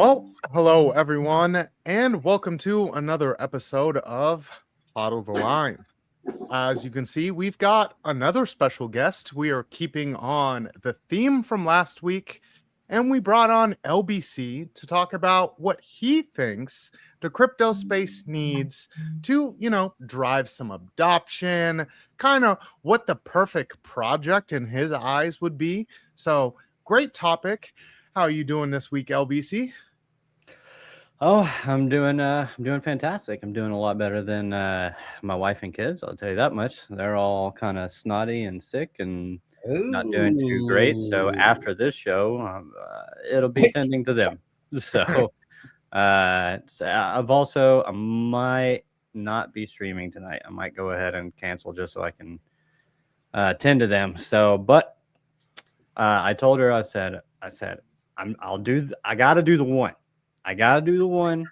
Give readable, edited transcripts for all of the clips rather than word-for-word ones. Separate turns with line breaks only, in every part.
Well, hello everyone, and welcome to another episode of HODL the Line. As you can see, we've got another special guest. We are keeping on the theme from last week, and we brought on LBC to talk about what he thinks the crypto space needs to, drive some adoption, kind of what the perfect project in his eyes would be. So, great topic. How are you doing this week, LBC?
Oh, I'm doing fantastic. I'm doing a lot better than my wife and kids. I'll tell you that much. They're all kind of snotty and sick and not doing too great. So after this show, it'll be tending to them. So, I might not be streaming tonight. I might go ahead and cancel just so I can tend to them. So, but I told her, I said, I got to do the one. I got to do the one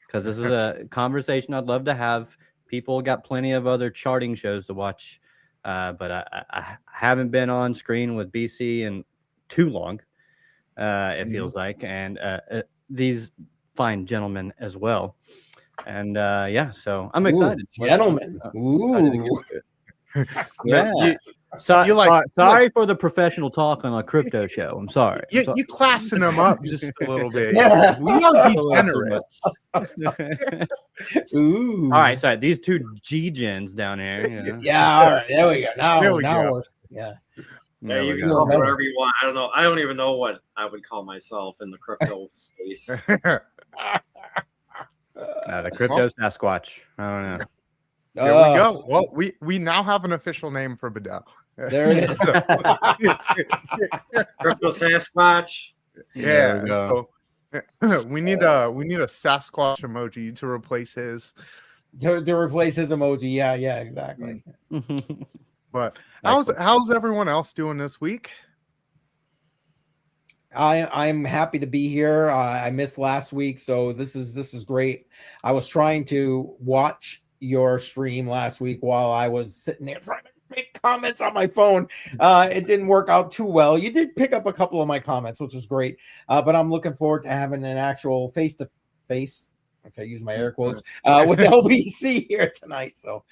because this is a conversation I'd love to have. People got plenty of other charting shows to watch, but I haven't been on screen with BC in too long, it feels like, and these fine gentlemen as well. And so I'm excited.
Gentlemen. Ooh.
Yeah. Sorry for the professional talk on a crypto show. I'm sorry.
You classing them up just a little bit. Yeah. We are degenerates.
Ooh. All right. Sorry. These two G-gens down here.
Yeah. All right. There we go. Now we go.
Yeah, you can call me whatever you want. I don't know. I don't even know what I would call myself in the crypto space.
The crypto Sasquatch. I don't know.
There we go. Well, we now have an official name for Badel.
There it is.
Crypto Sasquatch.
Yeah. So we need a Sasquatch emoji to replace his.
To replace his emoji. Yeah, exactly.
But how's everyone else doing this week?
I'm happy to be here. I missed last week, so this is great. I was trying to watch your stream last week while I was sitting there trying to make comments on my phone. It didn't work out too well. You did pick up a couple of my comments, which was great. But I'm looking forward to having an actual face-to-face, okay, use my air quotes, with LBC here tonight. So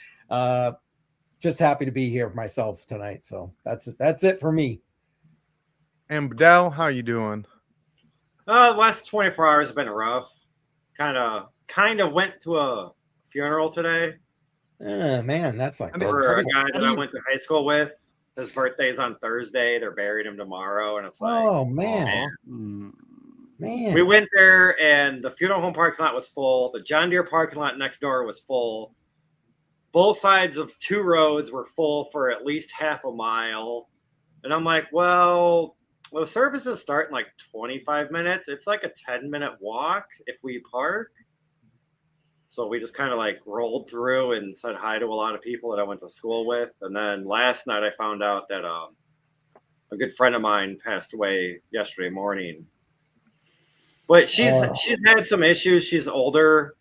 just happy to be here myself tonight. So that's it for me.
And Badel, how you doing?
The last 24 hours have been rough. Kind of went to a funeral today.
Man, that's like
for a guy that I went to high school with. His birthday's on Thursday. They're burying him tomorrow, and it's like,
oh man.
We went there, and the funeral home parking lot was full. The John Deere parking lot next door was full. Both sides of two roads were full for at least half a mile, and I'm like, well, the services start in like 25 minutes. It's like a 10-minute walk if we park. So we just kind of like rolled through and said hi to a lot of people that I went to school with. And then last night I found out that a good friend of mine passed away yesterday morning. But she's had some issues. She's older.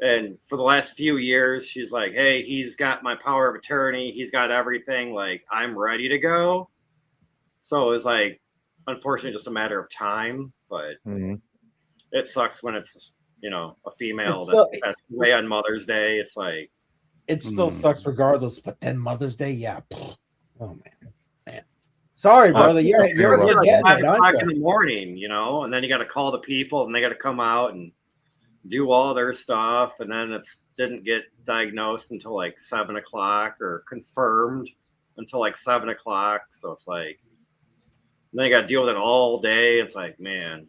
And for the last few years, she's like, hey, he's got my power of attorney. He's got everything. Like, I'm ready to go. So it was like, unfortunately, just a matter of time. But it sucks when it's, a female that passed away on Mother's Day. It's like
it still sucks regardless, but then Mother's Day, yeah. Oh man. Sorry, brother. You're
like 5 o'clock in the morning, and then you got to call the people, and they got to come out and do all their stuff, and then it didn't get diagnosed until like 7 o'clock or confirmed until like 7 o'clock. So it's like, and then you got to deal with it all day. It's like, man.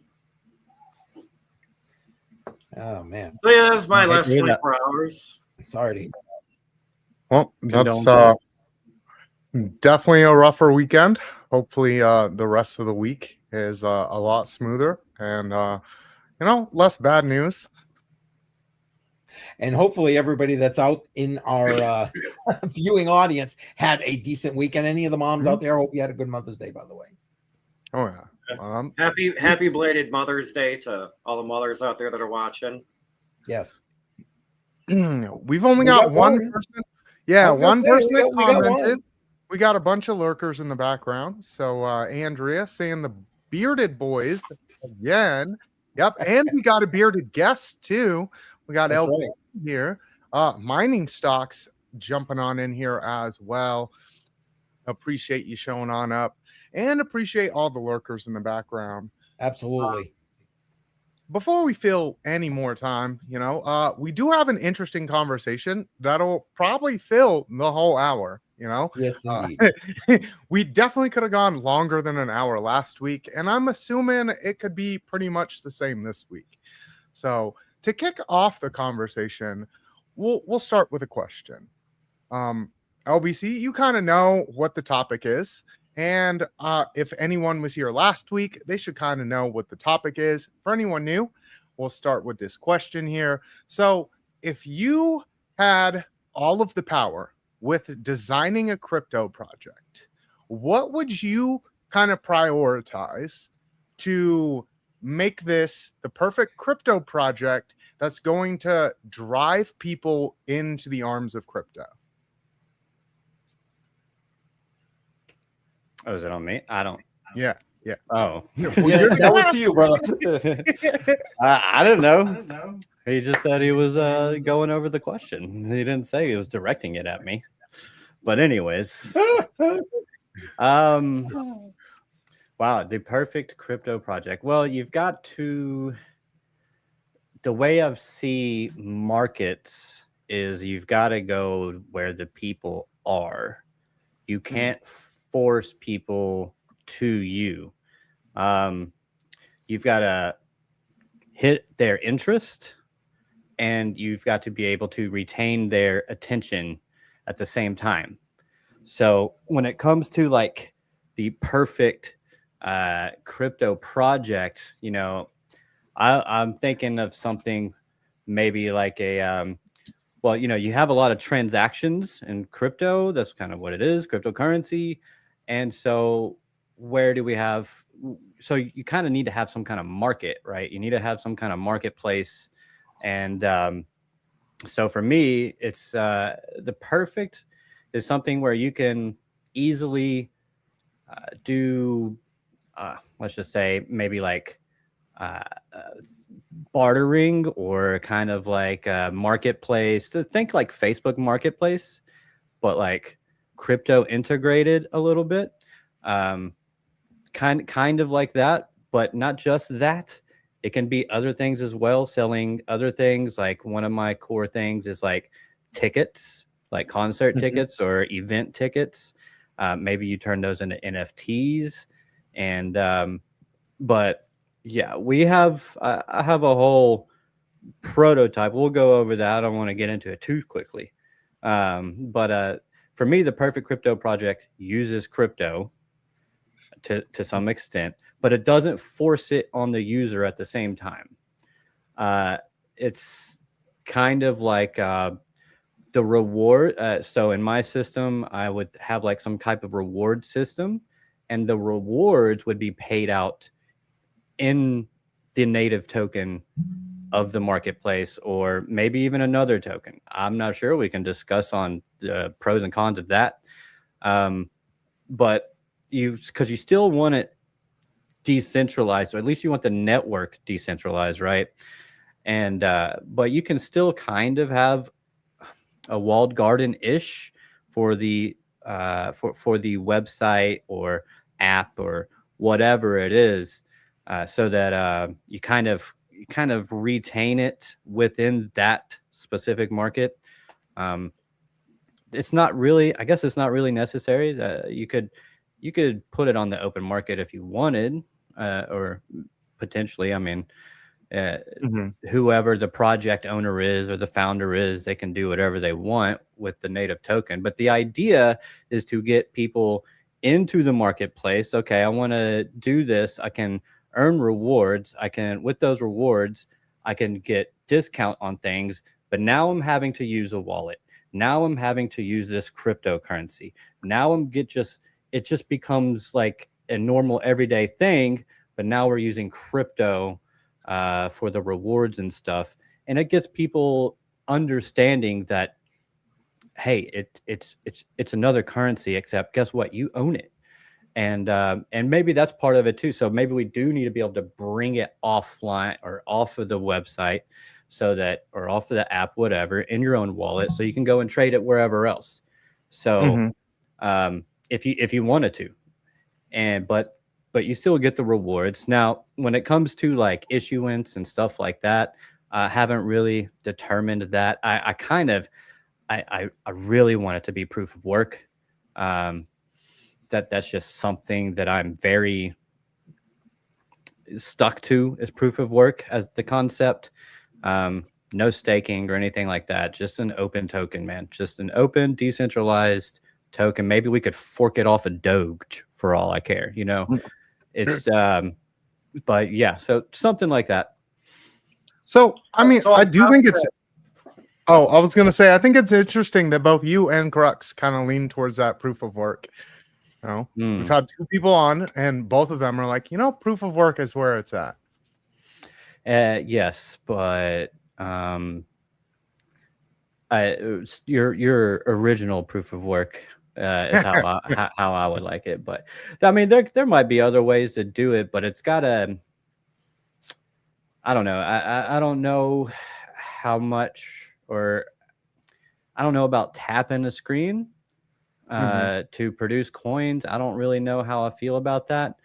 Oh man!
So yeah, that was my last 24 hours.
Sorry.
Well, that's definitely a rougher weekend. Hopefully, the rest of the week is a lot smoother and less bad news.
And hopefully, everybody that's out in our viewing audience had a decent weekend. Any of the moms out there, hope you had a good Mother's Day. By the way.
Oh yeah.
Happy belated Mother's Day to all the mothers out there that are watching.
Yes.
We've only got one person. Yeah, one person that commented. We got a bunch of lurkers in the background. So Andrea saying the bearded boys again. Yep, and we got a bearded guest too. We got
That's
El
right.
here. Mining stocks jumping on in here as well. Appreciate you showing on up, and appreciate all the lurkers in the background.
Absolutely.
Before we fill any more time, we do have an interesting conversation that'll probably fill the whole hour.
Yes, indeed.
We definitely could have gone longer than an hour last week, and I'm assuming it could be pretty much the same this week. So to kick off the conversation, we'll start with a question. LBC, you kind of know what the topic is. And if anyone was here last week, they should kind of know what the topic is. For anyone new, we'll start with this question here. So if you had all of the power with designing a crypto project, what would you kind of prioritize to make this the perfect crypto project that's going to drive people into the arms of crypto?
Oh, is it on me? I don't.
Yeah.
Oh,
Yeah, that was to you, brother.
I don't know. He just said he was going over the question. He didn't say he was directing it at me. But anyways, wow, the perfect crypto project. Well, you've got to. The way I see markets is you've got to go where the people are. You can't force people to you. You've got to hit their interest, and you've got to be able to retain their attention at the same time. So when it comes to like the perfect crypto project, I'm thinking of something maybe like a you have a lot of transactions in crypto. That's kind of what it is, cryptocurrency. And so where do we have? So you kind of need to have some kind of market, right? You need to have some kind of marketplace. And so for me, it's the perfect is something where you can easily do, let's just say maybe like bartering or kind of like a marketplace. To think like Facebook Marketplace, but like crypto integrated a little bit. Kind of like that, but not just that. It can be other things as well, selling other things. Like one of my core things is like tickets, like concert tickets or event tickets. Maybe you turn those into NFTs. And but yeah, I have a whole prototype. We'll go over that. I don't want to get into it too quickly. But for me, the perfect crypto project uses crypto to some extent, but it doesn't force it on the user at the same time. It's kind of like the reward. So in my system, I would have like some type of reward system, and the rewards would be paid out in the native token of the marketplace, or maybe even another token. I'm not sure. We can discuss on the pros and cons of that. But because you still want it decentralized, or at least you want the network decentralized, right? And but you can still kind of have a walled garden-ish for the for the website or app or whatever it is, so that you kind of retain it within that specific market. It's not really, I guess it's not really necessary. You could put it on the open market if you wanted, or potentially, I mean, whoever the project owner is or the founder is, they can do whatever they want with the native token. But the idea is to get people into the marketplace. Okay, I want to do this. I can earn rewards. With those rewards, I can get discount on things. But now I'm having to use a wallet. Now I'm having to use this cryptocurrency. Now it just becomes like a normal everyday thing, but now we're using crypto for the rewards and stuff. And it gets people understanding that, hey, it's another currency, except guess what? You own it. And maybe that's part of it too. So maybe we do need to be able to bring it offline or off of the website, so that, or off of the app, whatever, in your own wallet, so you can go and trade it wherever else. So if you wanted to, but you still get the rewards. Now, when it comes to like issuance and stuff like that, I haven't really determined that. I really want it to be proof of work. That's just something that I'm very stuck to, is proof of work as the concept. No staking or anything like that. Just an open token, man. Just an open, decentralized token. Maybe we could fork it off a Doge for all I care. You know, it's but yeah, so something like that.
So I mean, I do think it's. Oh, I was gonna say, I think it's interesting that both you and Crux kind of lean towards that proof of work. You know, we've had two people on, and both of them are like, proof of work is where it's at.
Yes, but your original proof of work is how I would like it. But I mean, there might be other ways to do it, but it's gotta. I don't know. I don't know how much, or I don't know about tapping a screen to produce coins. I don't really know how I feel about that.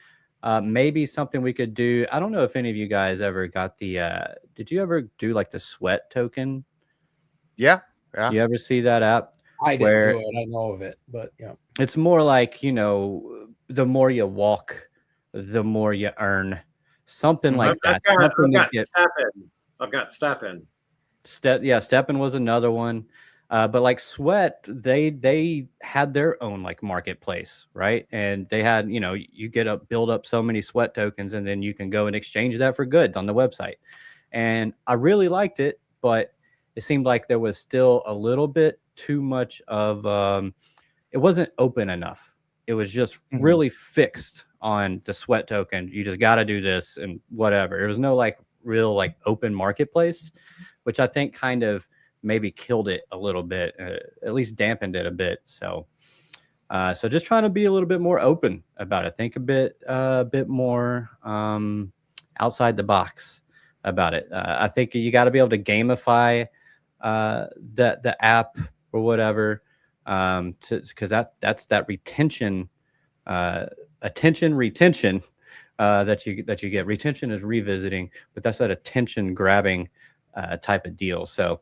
Maybe something we could do. I don't know if any of you guys ever got the. Did you ever do like the sweat token?
Yeah.
You ever see that app?
I didn't do it. I know of it, but yeah,
it's more like, the more you walk, the more you earn. Something like that.
I've got Steppen.
Steppen was another one. But like Sweat, they had their own like marketplace, right? And they had, you build up so many Sweat tokens, and then you can go and exchange that for goods on the website. And I really liked it, but it seemed like there was still a little bit too much of it wasn't open enough. It was just really fixed on the Sweat token. You just got to do this and whatever. There was no like real like open marketplace, which I think kind of maybe killed it a little bit, at least dampened it a bit. So just trying to be a little bit more open about it. Think a bit more outside the box about it. I think you got to be able to gamify the app or whatever, because that's that retention, retention that you get. Retention is revisiting, but that's that attention grabbing type of deal. So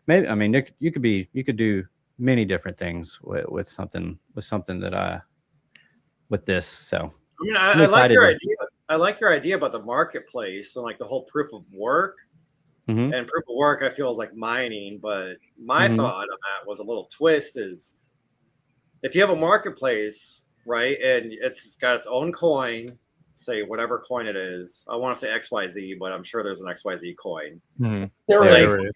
maybe, I mean, you could do many different things with something that with this. So
I mean, I like your idea. I like your idea about the marketplace and like the whole proof of work. And proof of work, I feel, is like mining. But my thought on that was a little twist: is if you have a marketplace, right, and it's got its own coin, say whatever coin it is. I want to say XYZ, but I'm sure there's an XYZ coin.
There is.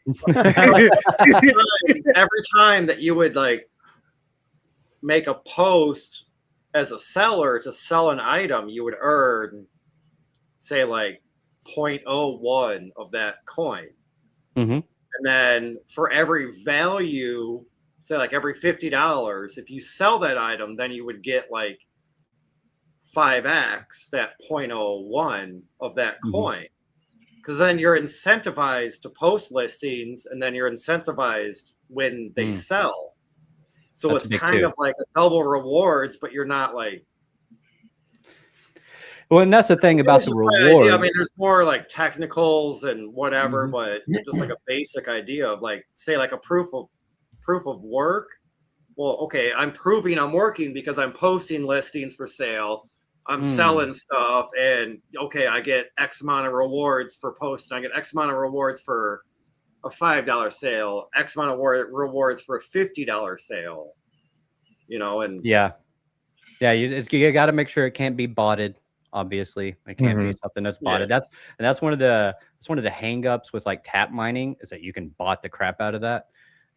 Every time that you would like make a post as a seller to sell an item, you would earn, say, like 0.01 of that coin. And then for every value, say like every $50, if you sell that item, then you would get like 5x that 0.01 of that coin. Because then you're incentivized to post listings, and then you're incentivized when they sell. So that's it's kind of like a double rewards, but you're not like.
Well, and that's the thing about the reward.
I mean, there's more like technicals and whatever, but just like a basic idea of like, say, like a proof of work. Well, okay, I'm proving I'm working because I'm posting listings for sale. I'm selling stuff, and okay, I get X amount of rewards for posting. I get X amount of rewards for a $5 sale, X amount of rewards for a $50 sale. And
you got to make sure it can't be botted. Obviously, it can't be something that's botted. That's one of the hang-ups with like tap mining, is that you can bot the crap out of that.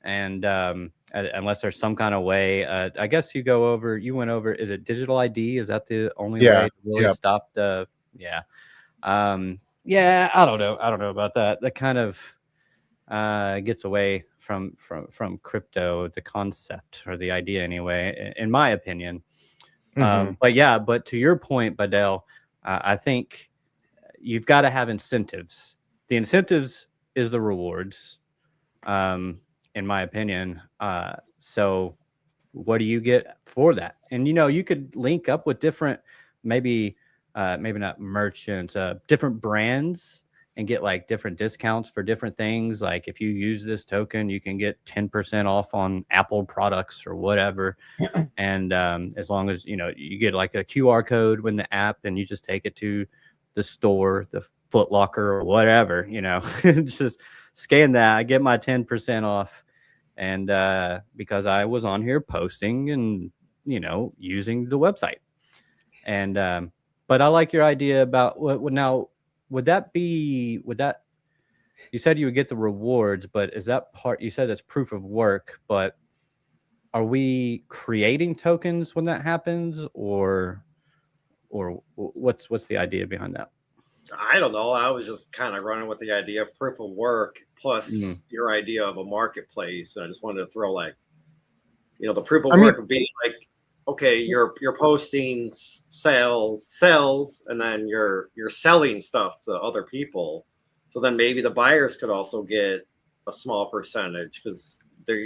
And unless there's some kind of way, I guess you went over, is it digital ID? Is that the only way to really stop the, I don't know about that. That kind of gets away from crypto, the concept or the idea anyway, in my opinion. But to your point, Badel, I think you've got to have incentives. The incentives is the rewards, in my opinion. So what do you get for that? And, you could link up with different, maybe not merchants, different brands, and get like different discounts for different things. Like if you use this token, you can get 10% off on Apple products or whatever. And as long as, you get like a QR code when the app, and you just take it to the store, the Foot Locker or whatever, just scan that. I get my 10% off. And because I was on here posting and, using the website. And but I like your idea about what now. Would you said you would get the rewards, but is that part, you said it's proof of work, but are we creating tokens when that happens, or what's the idea behind that?
I don't know. I was just kind of running with the idea of proof of work plus your idea of a marketplace. And I just wanted to throw the proof of work would be like, okay, you're posting sales, and then you're selling stuff to other people. So then maybe the buyers could also get a small percentage, because they're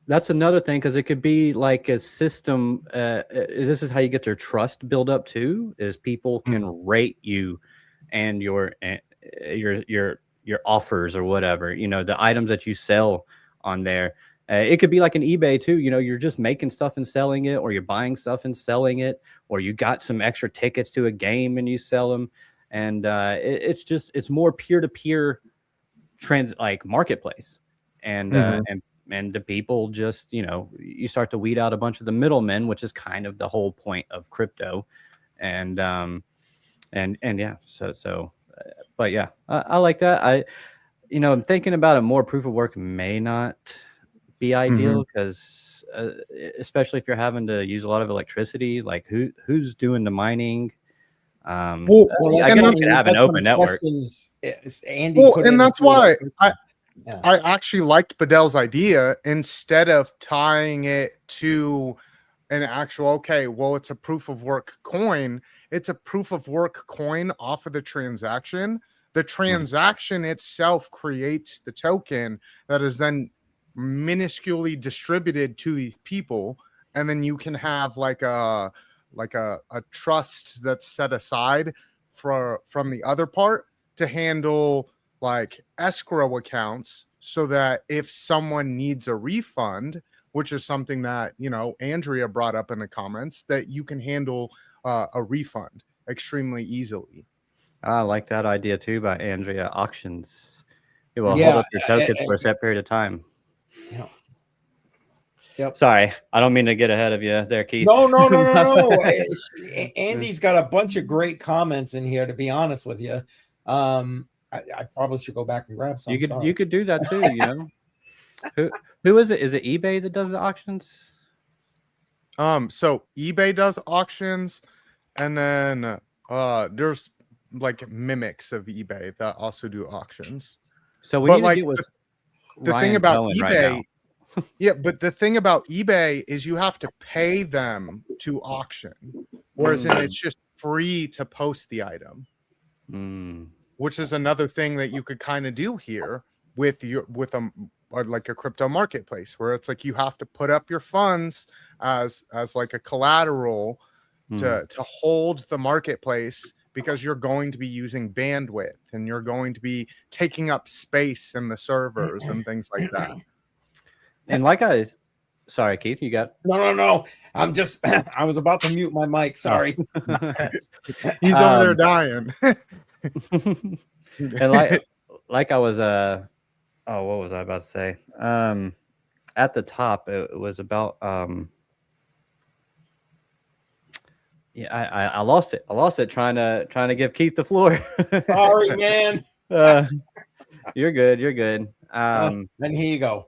that's another thing, because it could be like a system. This is how you get their trust built up too, is people can rate you and your offers or whatever, the items that you sell on there. It could be like an eBay too. You're just making stuff and selling it, or you're buying stuff and selling it, or you got some extra tickets to a game and you sell them. And it's more peer-to-peer like marketplace. And and the people just, you start to weed out a bunch of the middlemen, which is kind of the whole point of crypto. And yeah, but yeah, I like that. I'm thinking about it more. Proof of work may not be ideal, because especially if you're having to use a lot of electricity, like who's doing the mining? I guess you could have an open network.
Andy
and that's why I actually liked Badel's idea. Instead of tying it to an actual, it's a proof of work coin. It's a proof of work coin off of the transaction. The transaction itself creates the token that is then minusculely distributed to these people, and then you can have like a trust that's set aside from the other part to handle like escrow accounts, so that if someone needs a refund, which is something that Andrea brought up in the comments, that you can handle a refund extremely easily.
I like that idea too by Andrea. Auctions. It will hold up your tokens for a set period of time.
Yeah. Yep.
Sorry, I don't mean to get ahead of you there, Keith.
No. Andy's got a bunch of great comments in here, to be honest with you. I probably should go back and grab some.
You could do that too, Who is it? Is it eBay that does the auctions?
So eBay does auctions, and then there's like mimics of eBay that also do auctions.
So we need to get with
the thing about eBay. Yeah, but the thing about eBay is you have to pay them to auction, whereas it's just free to post the item. Which is another thing that you could kind of do here with like a crypto marketplace, where it's like you have to put up your funds as like a collateral to hold the marketplace, because you're going to be using bandwidth and you're going to be taking up space in the servers and things like that.
And sorry, Keith, you got
no. I'm just I was about to mute my mic. Sorry.
He's over there dying.
And like I was what was I about to say? At the top it was about I lost it. I lost it trying to give Keith the floor.
Sorry, man.
You're good.
Then here you go.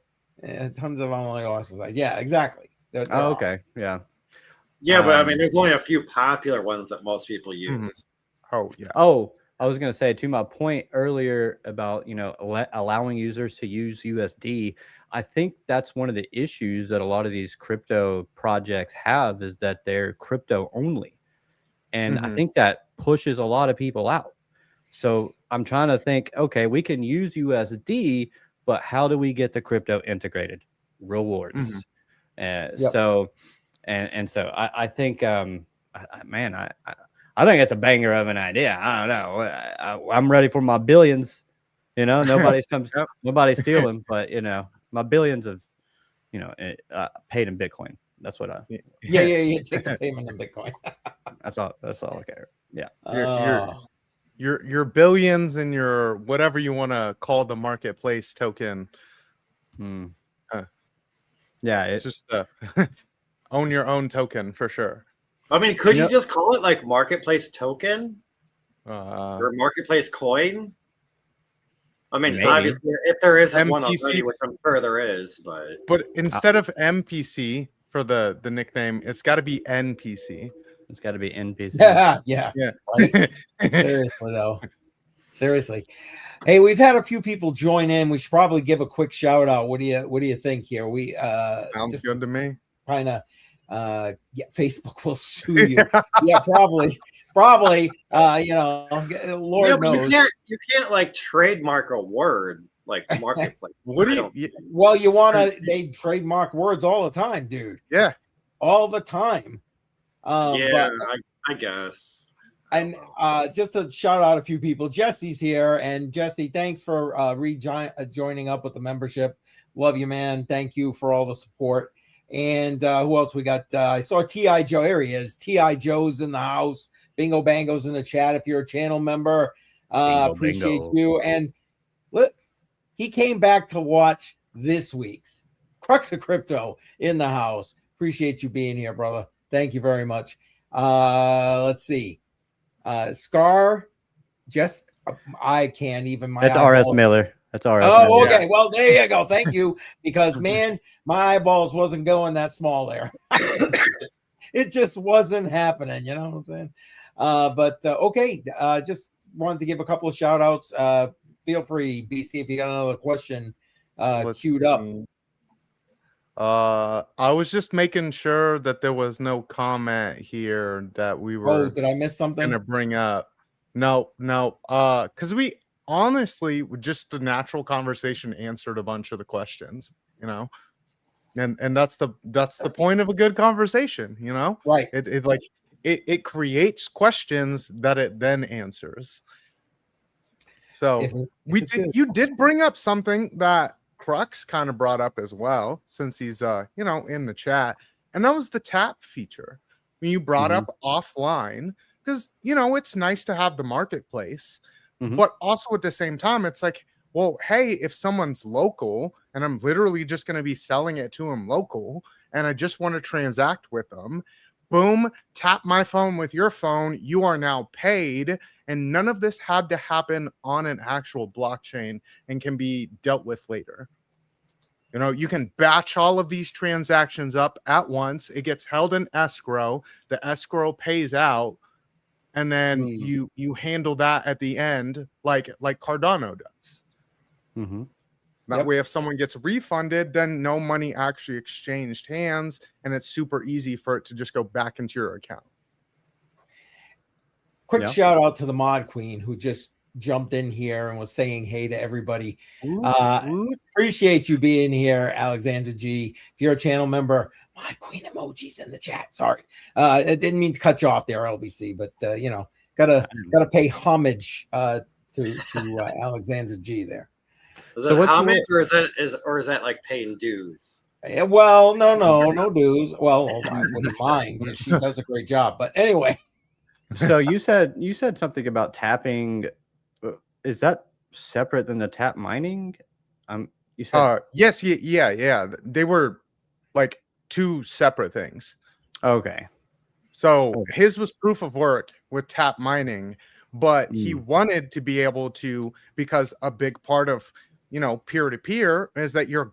Tons of online losses. Yeah, exactly. They're
okay. Yeah.
Yeah, but I mean, there's only a few popular ones that most people use.
Oh, yeah.
Oh, I was going to say, to my point earlier about, allowing users to use USD, I think that's one of the issues that a lot of these crypto projects have, is that they're crypto only. And I think that pushes a lot of people out. So I'm trying to think, okay, we can use USD, but how do we get the crypto integrated? Rewards. So I think, I think it's a banger of an idea. I don't know. I'm ready for my billions. Nobody's stealing, but my billions of, paid in Bitcoin. That's what I.
Yeah. Take the payment in Bitcoin.
That's all I care. Yeah.
Your billions and your whatever you want to call the marketplace token.
Yeah,
it's just own your own token for sure.
I mean, could you just call it like marketplace token or marketplace coin? I mean, obviously, if there isn't one already, which I'm sure there is, but
instead of MPC for the nickname, it's got to be NPC.
It's got to be NPC.
Yeah. Right? Seriously, though. Seriously. Hey, we've had a few people join in. We should probably give a quick shout out. What do you think here? We
sounds good to me.
Kind of Facebook will sue you. Yeah, probably. Lord knows.
You can't like trademark a word like marketplace.
Well, you want to? They trademark words all the time, dude.
Yeah,
all the time.
I guess.
And just to shout out a few people, Jesse's here, and Jesse, thanks for joining up with the membership. Love you, man. Thank you for all the support. And who else we got? I saw T.I. Joe. Here he is. T.I. Joe's in the house. Bingo Bango's in the chat. If you're a channel member, appreciate you. And look, he came back to watch this week's Crux of Crypto in the house. Appreciate you being here, brother. Thank you very much. Let's see. Scar, just I can't even.
That's RS Miller. That's RS.
Oh, okay. Yeah. Well, there you go. Thank you. Because man, my eyeballs wasn't going that small there. It just wasn't happening. You know what I'm saying? Okay. Just wanted to give a couple of shout outs. Feel free, BC, if you got another question queued up.
I was just making sure that there was no comment here that we were.
Oh, did I miss something?
Gonna bring up? No. Because we honestly, just the natural conversation answered a bunch of the questions, and that's the point of a good conversation,
Right?
It creates questions that it then answers. So you did bring up something that Crux kind of brought up as well, since he's in the chat, and that was the tap feature. When you brought up offline, because it's nice to have the marketplace, but also at the same time it's like, well, hey, if someone's local and I'm literally just going to be selling it to them local and I just want to transact with them, boom, tap my phone with your phone, you are now paid. And none of this had to happen on an actual blockchain and can be dealt with later. You can batch all of these transactions up at once. It gets held in escrow. The escrow pays out, and then you handle that at the end, like Cardano does. That way, if someone gets refunded, then no money actually exchanged hands, and it's super easy for it to just go back into your account.
Quick shout out to the Mod Queen who just jumped in here and was saying hey to everybody. Appreciate you being here, Alexander G. If you're a channel member, Mod Queen emojis in the chat. Sorry, I didn't mean to cut you off there, LBC, but gotta pay homage to Alexander G there.
Is that homage, or is that like paying dues?
Yeah, well, no dues. Well, I wouldn't mind. She does a great job, but anyway.
So you said something about tapping. Is that separate than the tap mining? You said
yes, yeah. They were like two separate things.
Okay.
So his was proof of work with tap mining, but he wanted to be able to, because a big part of peer-to-peer is that you're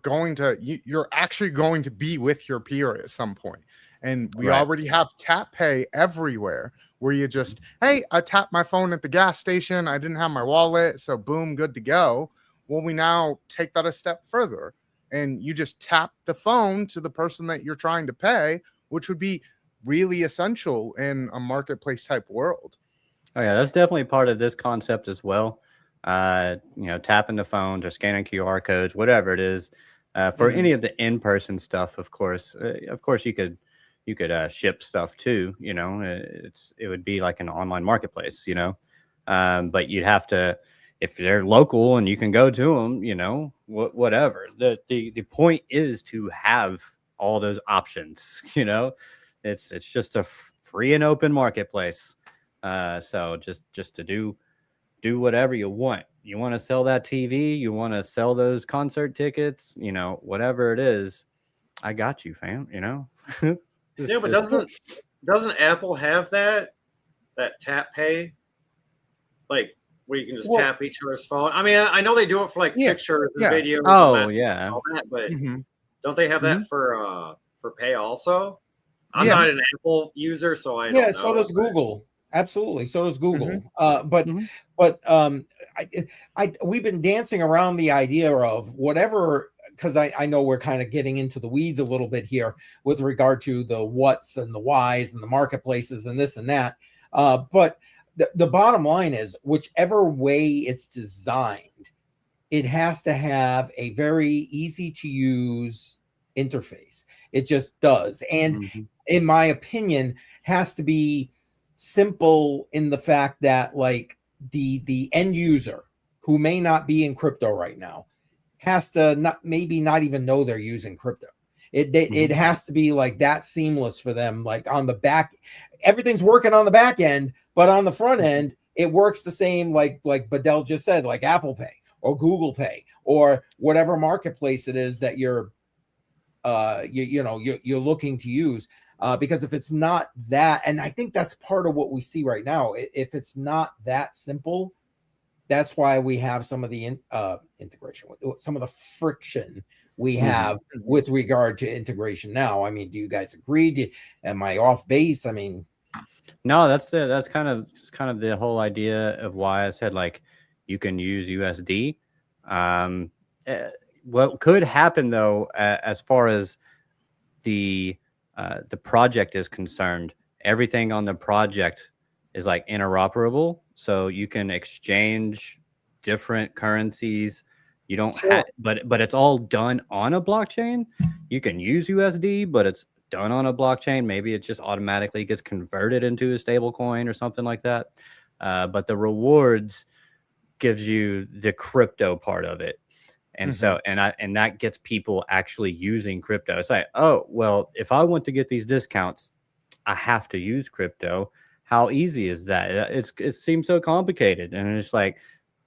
actually going to be with your peer at some point. And we already have tap pay everywhere. where you just, hey, I tapped my phone at the gas station. I didn't have my wallet. So boom, good to go. Well, we now take that a step further and you just tap the phone to the person that you're trying to pay, which would be really essential in a marketplace type world.
Oh yeah, that's definitely part of this concept as well. Tapping the phone or scanning QR codes, whatever it is. For any of the in-person stuff, of course, you could ship stuff too. It would be like an online marketplace, but you'd have to, if they're local and you can go to them, whatever. The point is to have all those options. It's just a free and open marketplace. So just to do whatever you want. You want to sell that TV, you want to sell those concert tickets, whatever it is, I got you, fam.
Yeah, but doesn't Apple have that tap pay, like where you can just tap each other's phone? I mean, I know they do it for like pictures and videos.
Oh
and
yeah,
all that, but don't they have that for pay also? I'm not an Apple user, so I don't know.
So does Google. Absolutely. So does Google. We've been dancing around the idea of whatever, because I know we're kind of getting into the weeds a little bit here with regard to the what's and the whys and the marketplaces and this and that. But the bottom line is, whichever way it's designed, it has to have a very easy to use interface. It just does. And in my opinion, has to be simple in the fact that like the end user who may not be in crypto right now has to not even know they're using crypto. It has to be like that seamless for them. Like on the back, everything's working on the back end, but on the front end, it works the same. Like Badel just said, like Apple Pay or Google Pay or whatever marketplace it is that you're looking to use. Because if it's not that, and I think that's part of what we see right now, if it's not that simple, that's why we have some of the integration, some of the friction we have with regard to integration now. I mean, do you guys agree? Am I off base? I mean,
no, that's it. That's kind of the whole idea of why I said like you can use USD. What could happen though, as far as the project is concerned, everything on the project is like interoperable, so you can exchange different currencies. You don't have, but it's all done on a blockchain. You can use USD, but it's done on a blockchain. Maybe it just automatically gets converted into a stable coin or something like that. But the rewards gives you the crypto part of it. And so, and that gets people actually using crypto. It's like, oh, well, if I want to get these discounts, I have to use crypto. How easy is that? It seems so complicated. And it's like,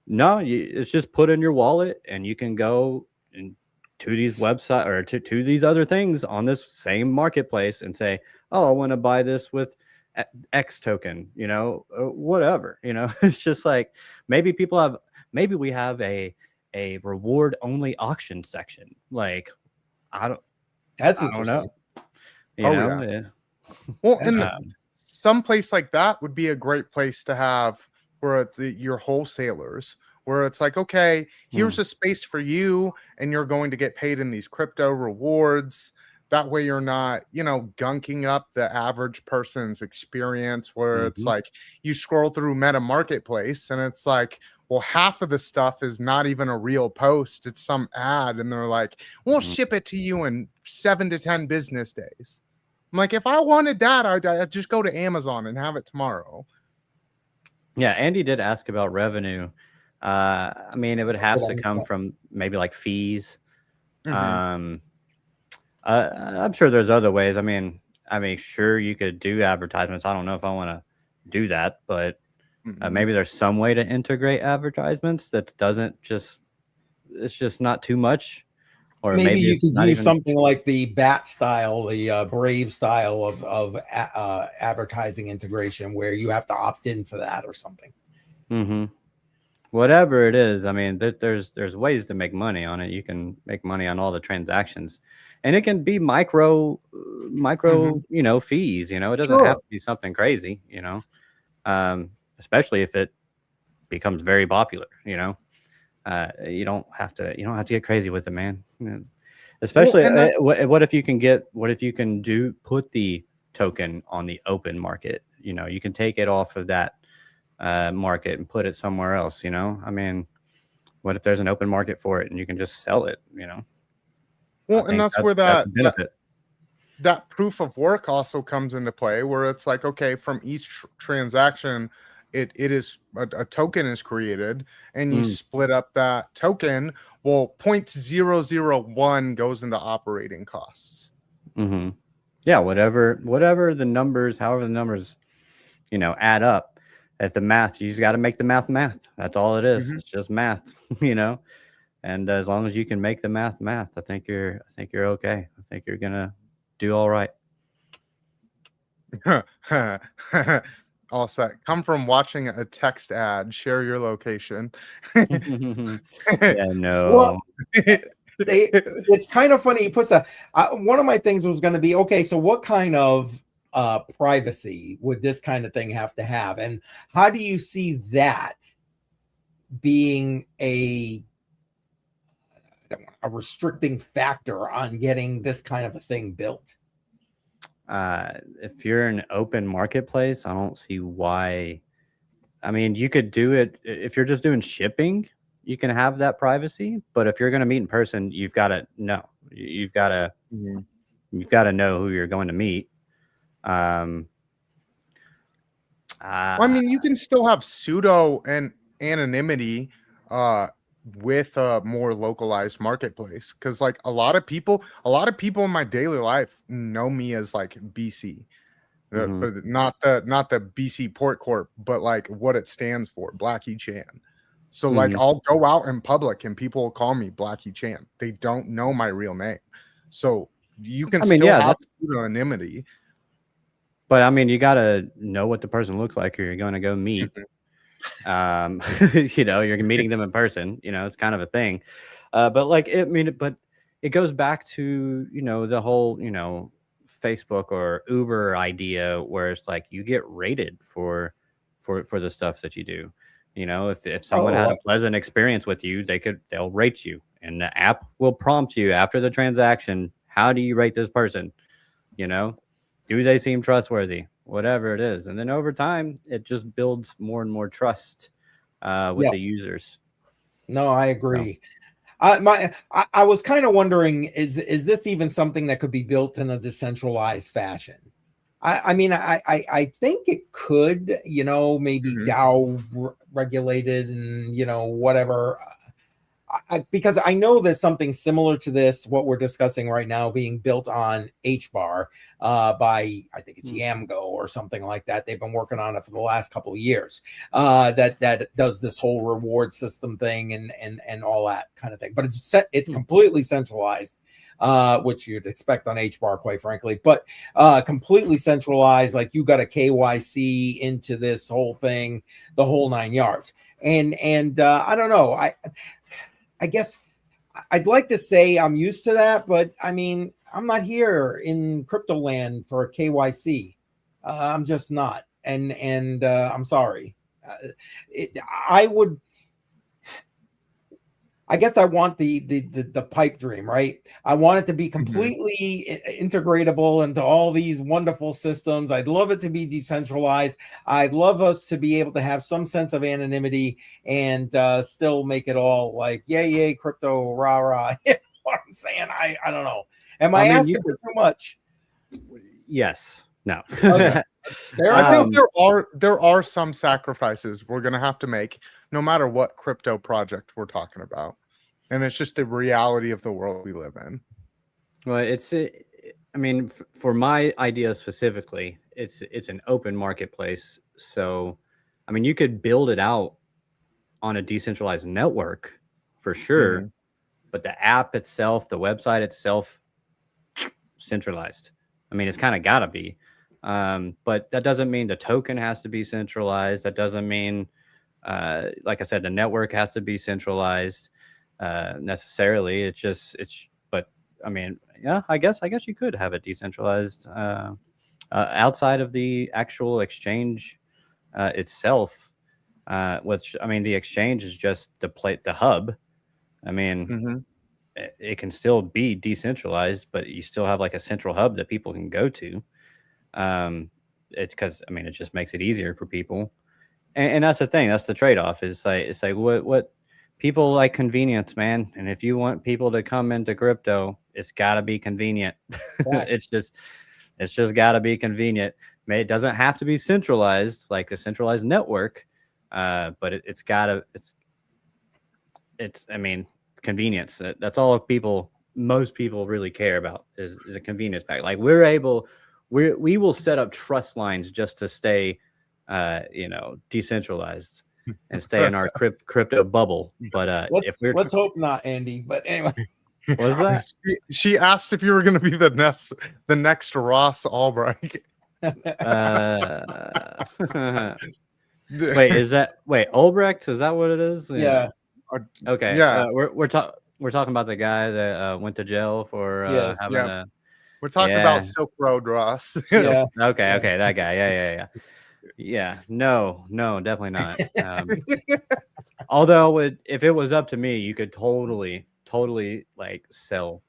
no, it's just put in your wallet and you can go to these websites or to these other things on this same marketplace and say, oh, I want to buy this with X token, whatever, it's just like, maybe we have a reward only auction section. Like, I don't know. Yeah.
Well, and some place like that would be a great place to have where it's your wholesalers, where it's like, okay, here's a space for you and you're going to get paid in these crypto rewards. That way you're not, gunking up the average person's experience, where it's like you scroll through Meta Marketplace and it's like, well, half of the stuff is not even a real post. It's some ad. And they're like, we'll ship it to you in 7 to 10 business days. I'm like, if I wanted that, I'd just go to Amazon and have it tomorrow.
Yeah, Andy did ask about revenue. I mean, it would have to come from maybe like fees. I'm sure there's other ways. I mean, sure, you could do advertisements. I don't know if I want to do that, but maybe there's some way to integrate advertisements that it's just not too much. Or
maybe you could use something like the BAT style, the Brave style of advertising integration, where you have to opt in for that or something.
Whatever it is, I mean, there's ways to make money on it. You can make money on all the transactions, and it can be micro, fees. It doesn't have to be something crazy. especially if it becomes very popular. You don't have to get crazy with it, man. Especially what if you can put the token on the open market? You can take it off of that market and put it somewhere else. I mean, what if there's an open market for it and you can just sell it?
Well, and that's where
that's a benefit.
That proof of work also comes into play, where it's like, okay, from each transaction, it is a token is created, and you split up that token. Well, 0.001 goes into operating costs.
Yeah, whatever the numbers, however the numbers, add up. If the math, you just got to make the math. That's all it is. It's just math, And as long as you can make the math, I think you're okay. I think you're gonna do all right.
All set. Come from watching a text ad. Share your location.
Yeah, no.
Well, it's kind of funny. He puts one of my things was going to be, okay, so what kind of privacy would this kind of thing have to have, and how do you see that being a restricting factor on getting this kind of a thing built?
If you're an open marketplace, I don't see why. I mean, you could do it if you're just doing shipping. You can have that privacy, but if you're going to meet in person, you've got to know. You've got to know who you're going to meet.
I mean, you can still have pseudo and anonymity with a more localized marketplace, because like a lot of people in my daily life know me as like BC, but not the BC PortCorp, but like what it stands for, Blackie Chan. So like I'll go out in public and people will call me Blackie Chan. They don't know my real name, so you can still have pseudonymity.
But I mean, you got to know what the person looks like, or you're going to go meet. You're meeting them in person. It's kind of a thing. But like, but it goes back to the whole Facebook or Uber idea, where it's like you get rated for the stuff that you do. If someone had a pleasant experience with you, they'll rate you, and the app will prompt you after the transaction. How do you rate this person? Do they seem trustworthy? Whatever it is. And then over time, it just builds more and more trust with the users.
No, I agree. I was kind of wondering, is this even something that could be built in a decentralized fashion? I mean, I think it could, maybe DAO regulated and, whatever. Because I know there's something similar to this, what we're discussing right now, being built on HBAR by, I think it's Yamgo or something like that. They've been working on it for the last couple of years. That does this whole reward system thing and all that kind of thing. But it's completely centralized, which you'd expect on HBAR, quite frankly. But completely centralized, like you got a KYC into this whole thing, the whole 9 yards. And I don't know. I guess I'd like to say I'm used to that, but I mean, I'm not here in crypto land for a KYC. I'm just not. And I'm sorry. I guess I want the pipe dream, right? I want it to be completely integratable into all these wonderful systems. I'd love it to be decentralized. I'd love us to be able to have some sense of anonymity and still make it all like, yay, crypto, rah, rah. You know what I'm saying? I don't know. Am I asking for too much?
Yes. No.
Okay. I think there are some sacrifices we're going to have to make, no matter what crypto project we're talking about, and it's just the reality of the world we live in.
Well, I mean, for my idea specifically, it's an open marketplace. So, I mean, you could build it out on a decentralized network for sure, but the app itself, the website itself, centralized. I mean, it's kind of got to be. But that doesn't mean the token has to be centralized. That doesn't mean, like I said, the network has to be centralized necessarily. But I mean, yeah, I guess you could have it decentralized outside of the actual exchange itself, which I mean, the exchange is just the hub. I mean,
Mhm.
it can still be decentralized, but you still have like a central hub that people can go to. Because I mean, it just makes it easier for people, and that's the thing. That's the trade-off. It's like what people like convenience, man. And if you want people to come into crypto, it's got to be convenient. it's just got to be convenient. It doesn't have to be centralized like a centralized network, but it's I mean, convenience. That's all most people really care about is a convenience factor. Like we will set up trust lines just to stay, decentralized and stay in our crypto bubble. But
let's hope not, Andy. But anyway,
what was that?
She asked if you were going to be the next Ross Ulbricht.
Wait, Ulbricht? Is that what it is?
Yeah.
Okay.
Yeah.
We're talking about the guy that went to jail for having a.
We're talking about Silk Road Ross.
Yeah.
Okay, that guy. Yeah. No, definitely not. Although if it was up to me, you could totally like sell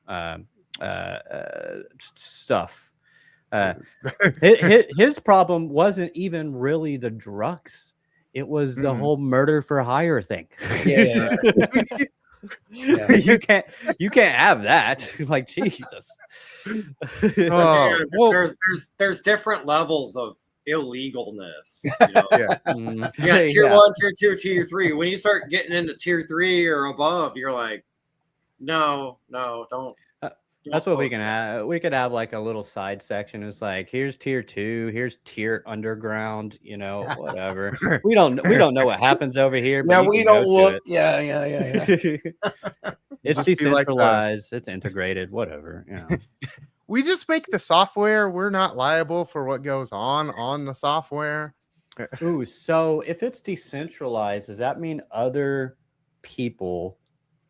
stuff. His problem wasn't even really the drugs. It was the whole murder for hire thing.
Yeah.
You can't have that. Like, Jesus.
There's different levels of illegalness. You know?
Yeah.
Tier 1, tier 2, tier 3. When you start getting into tier 3 or above, you're like, no, don't.
That's what we can have. We could have like a little side section. It's like, here's tier 2, here's tier underground, whatever. We don't know what happens over here. But
we don't look. Yeah.
It's decentralized. It's integrated. Whatever.
We just make the software. We're not liable for what goes on the software.
Ooh, so if it's decentralized, does that mean other people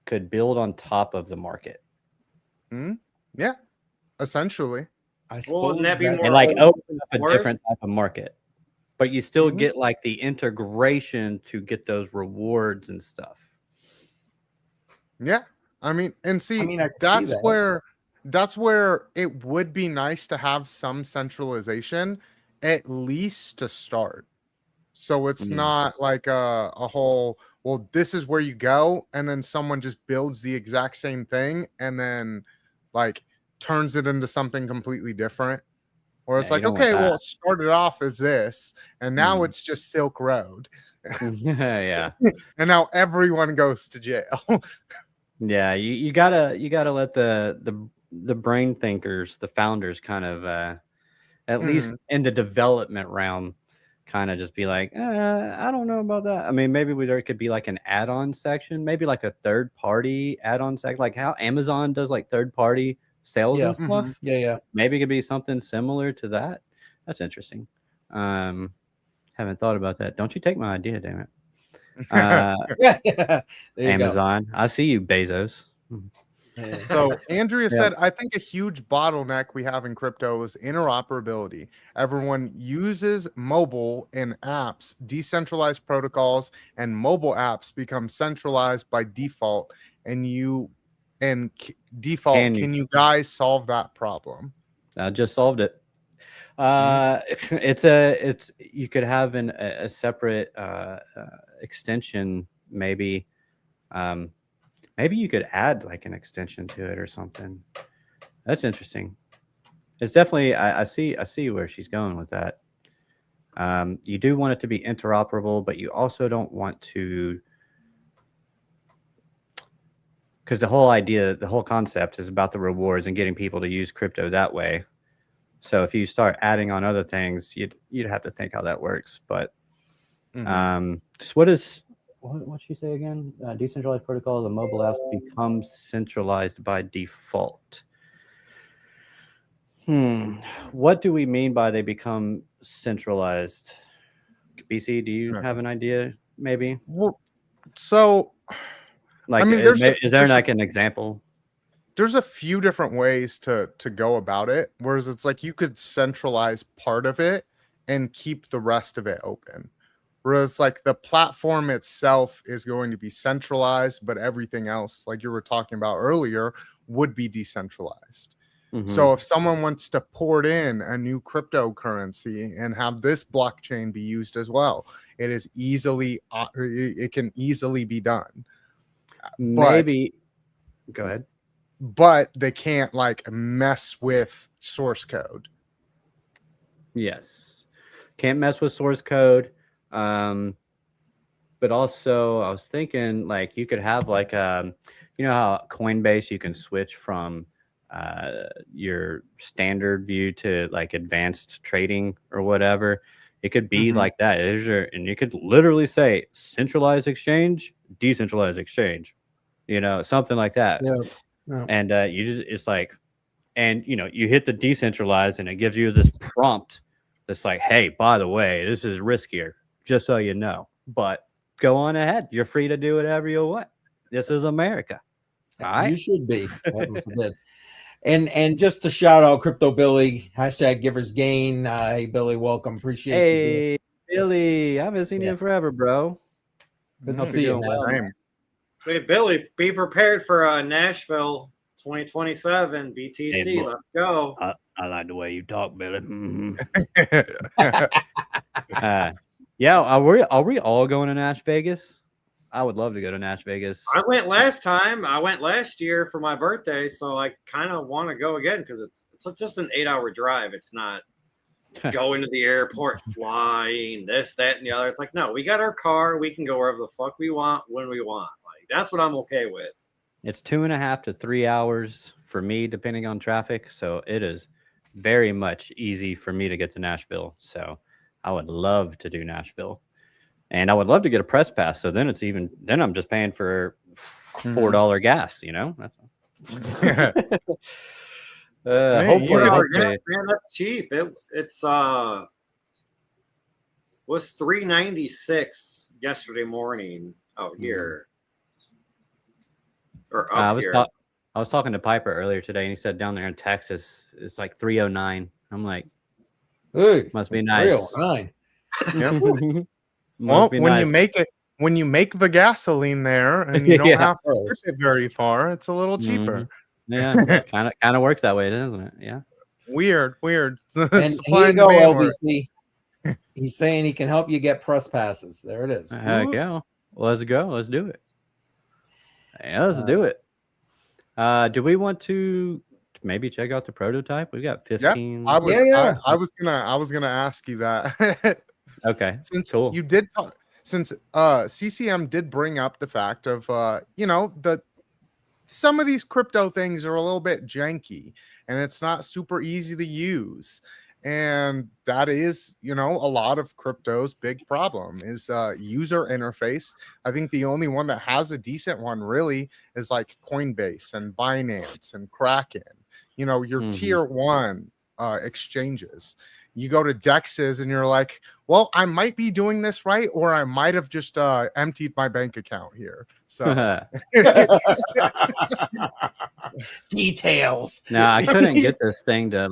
could build on top of the market?
Yeah, essentially.
I suppose
and like open up a different type of market, but you still get like the integration to get those rewards and stuff.
Yeah, I mean, that's where it would be nice to have some centralization, at least to start. So it's not like a whole, well, this is where you go, and then someone just builds the exact same thing and then like turns it into something completely different. Or it's like, okay, well, it started off as this, and now it's just Silk Road.
Yeah.
And now everyone goes to jail.
Yeah, you gotta let the brain thinkers, the founders, kind of at least in the development realm, kind of just be like, I don't know about that. I mean, maybe there could be like an add-on section, maybe like a third-party add-on section, like how Amazon does like third-party sales and stuff.
Yeah.
Maybe it could be something similar to that. That's interesting. Haven't thought about that. Don't you take my idea, damn it. Amazon. I see you, Bezos.
So Andrea said, I think a huge bottleneck we have in crypto is interoperability. Everyone uses mobile and apps, decentralized protocols, and mobile apps become centralized by default. Can you guys solve that problem?
I just solved it. You could have a separate extension, maybe. Maybe you could add like an extension to it or something. That's interesting. It's definitely, I see where she's going with that. You do want it to be interoperable, but you also don't want to, because the whole concept is about the rewards and getting people to use crypto that way. So if you start adding on other things, you'd have to think how that works. But what'd she say again? Decentralized protocols and mobile apps become centralized by default. What do we mean by they become centralized? BC, do you have an idea? Maybe.
Well, so,
like, is there like an example?
There's a few different ways to go about it. Whereas it's like you could centralize part of it and keep the rest of it open. Whereas like the platform itself is going to be centralized, but everything else, like you were talking about earlier, would be decentralized. So if someone wants to port in a new cryptocurrency and have this blockchain be used as well, it is easily it can easily be done.
Maybe go ahead.
But they can't like mess with source code.
Yes, can't mess with source code. But also I was thinking like you could have like you know how Coinbase you can switch from your standard view to like advanced trading or whatever. It could be like that. And you could literally say centralized exchange, decentralized exchange, you know, something like that.
Yeah.
And you just, it's like, and you know, you hit the decentralized and it gives you this prompt that's like, hey, by the way, this is riskier, just so you know. But go on ahead. You're free to do whatever you want. This is America. All right.
You should be. Heaven forbid. And just to shout out Crypto Billy, hashtag givers gain. Hey Billy, welcome. Appreciate you.
Hey Billy, I haven't seen you in forever, bro.
Good to see you, man.
Hey Billy, be prepared for Nashville 2027 BTC.
Hey,
let's go.
I like the way you talk, Billy. Yeah, are we all going to Nash Vegas? I would love to go to Nash Vegas.
I went last time. I went last year for my birthday, so I kind of want to go again because it's just an 8-hour drive. It's not going to the airport, flying, this, that, and the other. It's like, no, we got our car. We can go wherever the fuck we want when we want. Like that's what I'm okay with.
It's 2.5 to 3 hours for me, depending on traffic. So it is very much easy for me to get to Nashville. So I would love to do Nashville. And I would love to get a press pass. So then then I'm just paying for $4 gas, you know? Hopefully,
man, that's cheap. It's was $3.96 yesterday morning out here. Or up here.
I was talking to Piper earlier today, and he said down there in Texas it's like $3.09. I'm like,
hey,
must be nice.
$3.09.
Well, when you make the gasoline there and you don't have to ship it very far, it's a little cheaper.
Yeah, kind of works that way, doesn't it? Yeah.
Weird.
And here you go, LBC. He's saying he can help you get press passes. There it is.
Heck yeah. Let's go. Let's do it. Yeah, let's do it. Do we want to maybe check out the prototype? We got 15.
I was gonna ask you that.
Okay.
Since you did talk, since CCM did bring up the fact of that some of these crypto things are a little bit janky and it's not super easy to use. And that is, a lot of crypto's big problem is user interface. I think the only one that has a decent one really is like Coinbase and Binance and Kraken, your tier one exchanges. You go to Dexes and you're like, well, I might be doing this right, or I might have just emptied my bank account here. So
details.
No, I couldn't get this thing to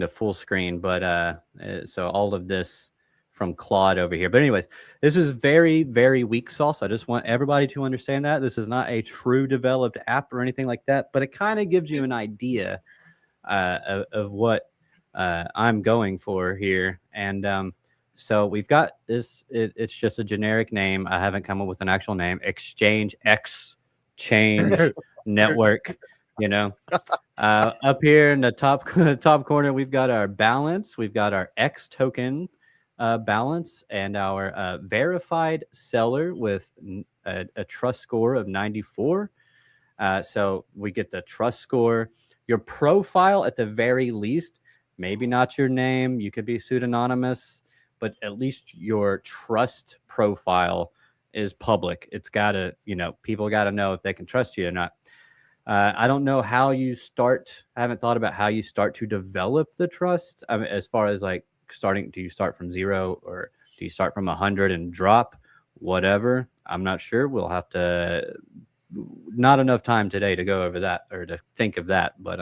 full screen, but so all of this from Claude over here. But anyways, this is very, very weak sauce. I just want everybody to understand that this is not a true developed app or anything like that, but it kind of gives you an idea of what I'm going for here. And so we've got this, it's just a generic name. I haven't come up with an actual name. Exchange Network, up here in the top corner, we've got our balance. We've got our X token balance and our verified seller with a trust score of 94. So we get the trust score. Your profile at the very least, maybe not your name. You could be pseudonymous, but at least your trust profile is public. It's got to, people got to know if they can trust you or not. I don't know how you start. I haven't thought about how you start to develop the trust. I mean, as far as like do you start from 0 or do you start from 100 and drop? Whatever. I'm not sure. We'll have to. Not enough time today to go over that or to think of that, but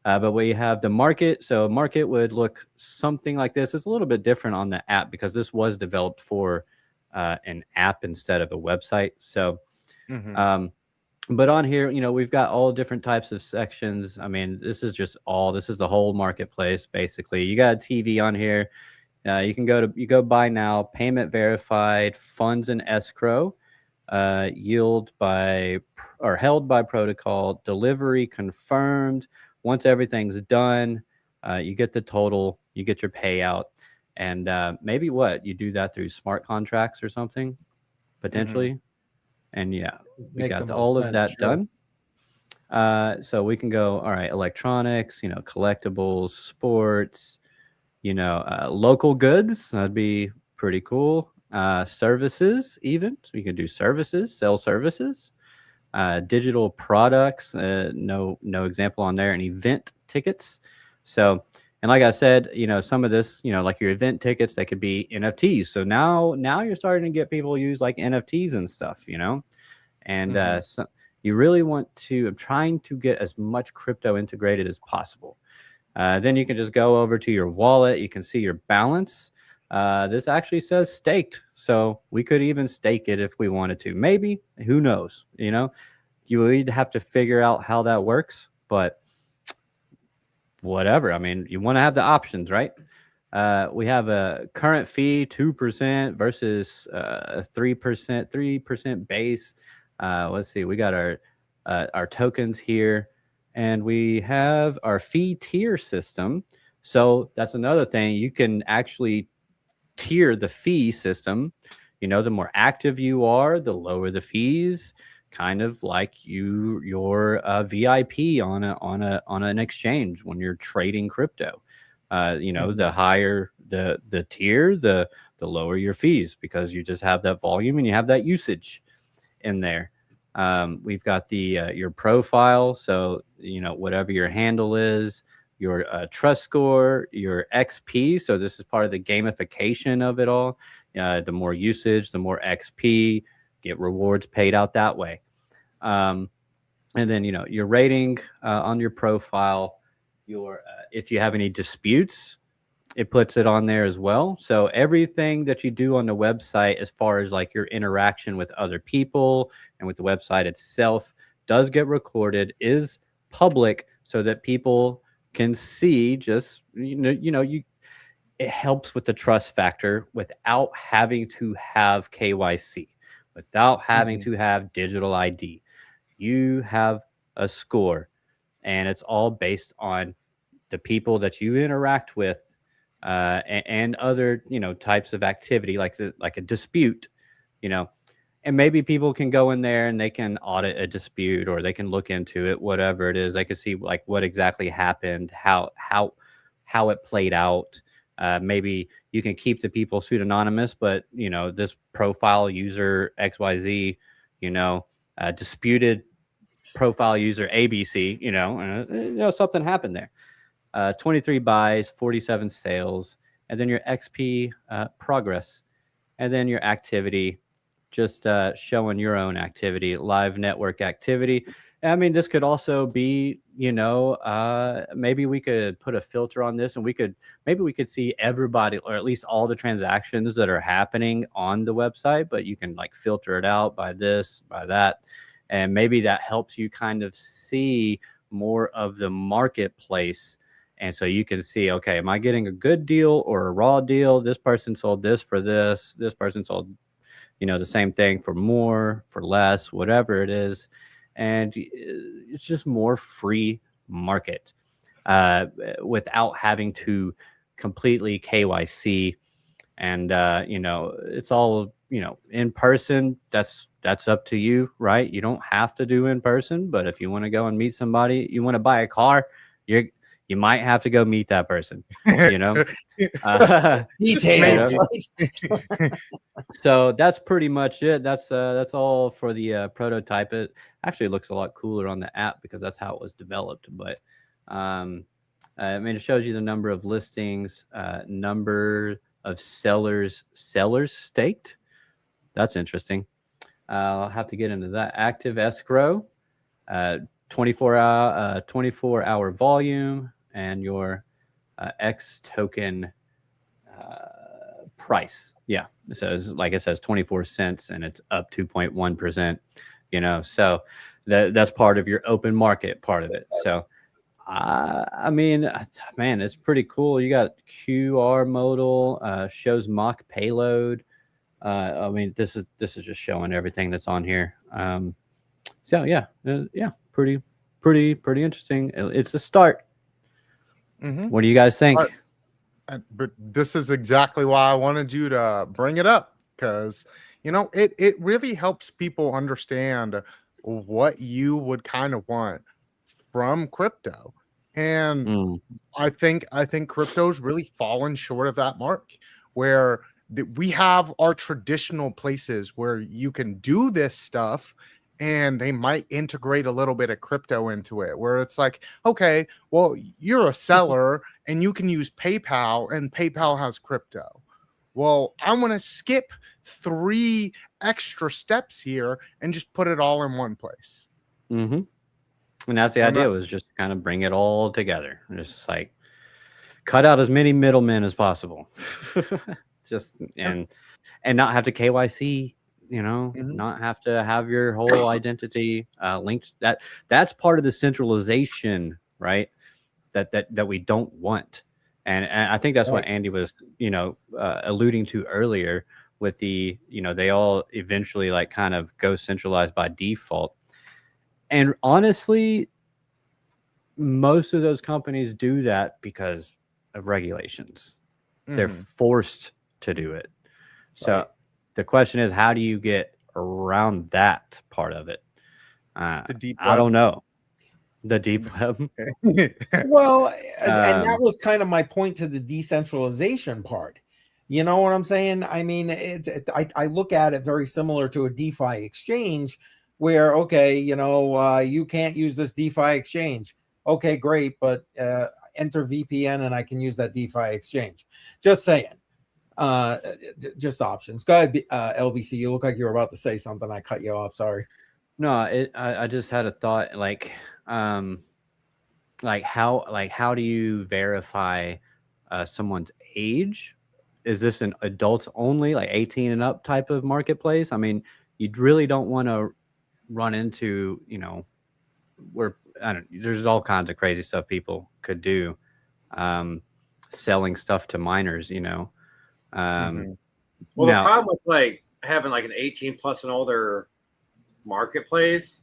But we have the market. So market would look something like this. It's a little bit different on the app because this was developed for an app instead of a website. So, but on here, you know, we've got all different types of sections. I mean, this is the whole marketplace, basically. You got a TV on here. You can go buy now, payment verified, funds and escrow, yield by or held by protocol, delivery confirmed. Once everything's done, you get the total, you get your payout, and maybe you do that through smart contracts or something, potentially. And yeah, we got all of that done. So we can go, all right, electronics, you know, collectibles, sports, you know, local goods. That'd be pretty cool. Services, even. So you can do services, sell services. Digital products, no example on there, and event tickets. So, and like I said, you know, some of this, you know, like your event tickets, they could be NFTs. So now you're starting to get people use like NFTs and stuff, you know, and so you really want to, I'm trying to get as much crypto integrated as possible. Then you can just go over to your wallet. You can see your balance. This actually says staked. So we could even stake it if we wanted to. Maybe, who knows? You know, you would have to figure out how that works, but whatever. I mean, you want to have the options, right? We have a current fee, 2% versus 3% base. Let's see, we got our tokens here, and we have our fee tier system. So that's another thing. You can actually tier the fee system. You know, the more active you are, the lower the fees, kind of like you're a VIP on an exchange when you're trading crypto. You know, the higher the tier, the lower your fees, because you just have that volume and you have that usage in there. We've got your profile. So, you know, whatever your handle is, your trust score, your XP. So this is part of the gamification of it all. The more usage, the more XP, get rewards paid out that way. And then, you know, your rating on your profile, if you have any disputes, it puts it on there as well. So everything that you do on the website, as far as like your interaction with other people and with the website itself, does get recorded, is public, so that people can see. Just, it helps with the trust factor without having to have KYC, without having to have digital ID. You have a score, and it's all based on the people that you interact with, and other, you know, types of activity, like a dispute, you know. And maybe people can go in there and they can audit a dispute, or they can look into it, whatever it is. They can see like what exactly happened, how it played out. Maybe you can keep the people pseudonymous, but, you know, this profile user XYZ, you know, disputed profile user ABC, you know, something happened there. 23 buys, 47 sales, and then your XP progress, and then your activity, just showing your own activity, live network activity. I mean, this could also be, you know, maybe we could put a filter on this, and maybe we could see everybody, or at least all the transactions that are happening on the website, but you can like filter it out by this, by that. And maybe that helps you kind of see more of the marketplace. And so you can see, okay, am I getting a good deal or a raw deal? This person sold this for this. This person sold, you know, the same thing for more, for less, whatever it is. And it's just more free market without having to completely KYC. And, you know, it's all, you know, in person. That's up to you, right? You don't have to do in person, but if you want to go and meet somebody, you want to buy a car, you might have to go meet that person, you know.
Details.
So that's pretty much it. That's all for the prototype. It actually looks a lot cooler on the app because that's how it was developed. But I mean, it shows you the number of listings, number of sellers staked. That's interesting. I'll have to get into that. Active escrow, 24-hour volume and your X token price. Yeah, so it's like it says 24 cents and it's up 2.1%. You know, so that's part of your open market part of it. So I mean, man, it's pretty cool. You got QR modal, shows mock payload. I mean, this is just showing everything that's on here. So yeah, pretty interesting. It's a start. What do you guys think?
But this is exactly why I wanted you to bring it up, because it really helps people understand what you would kind of want from crypto. And I think crypto's really fallen short of that mark, where we have our traditional places where you can do this stuff, and they might integrate a little bit of crypto into it, where it's like, okay, well, you're a seller and you can use PayPal, and PayPal has crypto. Well, I want to skip 3 extra steps here and just put it all in one place.
And that's the idea, was just kind of bring it all together. Just like cut out as many middlemen as possible. Just and not have to KYC, not have to have your whole identity linked. That's part of the centralization, right? That we don't want. And I think that's what Andy was, alluding to earlier with the, they all eventually like kind of go centralized by default. And honestly, most of those companies do that because of regulations. They're forced to do it. So the question is, how do you get around that part of it? I don't know. The deep web.
Well, and that was kind of my point to the decentralization part. You know what I'm saying? I mean, I look at it very similar to a DeFi exchange where, okay, you can't use this DeFi exchange. Okay, great. But enter VPN and I can use that DeFi exchange. Just saying. Just options. Go ahead, LBC. You look like you were about to say something. I cut you off. Sorry.
No, I just had a thought, like how do you verify someone's age? Is this an adults only, like 18 and up type of marketplace? I mean, you really don't want to run into, where there's all kinds of crazy stuff people could do, selling stuff to minors,
Well, the problem with like having like an 18 plus and older marketplace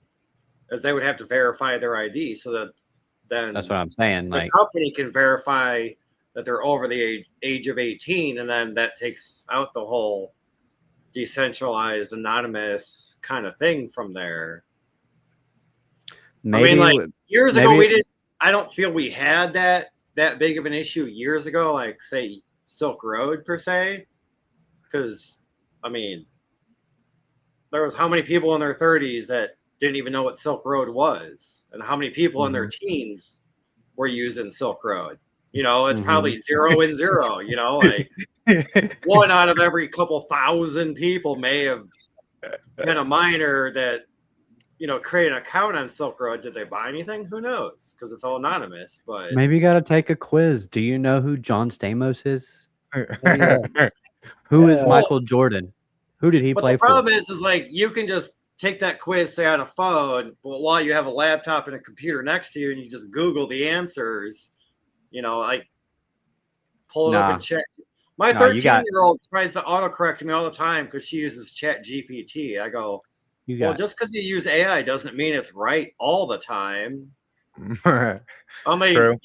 is they would have to verify their ID, so that then
that's what I'm saying.
The company can verify that they're over the age of 18, and then that takes out the whole decentralized, anonymous kind of thing from there.
Maybe,
I mean, like years ago, I don't feel we had that big of an issue years ago, like say Silk Road per se, because I mean, there was how many people in their 30s that didn't even know what Silk Road was, and how many people in their teens were using Silk Road. It's probably 0 and 0. Like 1 out of every couple thousand people may have been a minor that create an account on Silk Road. Did they buy anything? Who knows? Because it's all anonymous. But
maybe you got to take a quiz. Do you know who John Stamos is? Who is Michael Jordan? Who did he play for?
The problem is like you can just take that quiz, say on a phone, but while you have a laptop and a computer next to you, and you just Google the answers, like pull it up and check. My 13-year-old tries to autocorrect me all the time because she uses Chat GPT. I go, well, just because you use AI doesn't mean it's right all the time. I mean,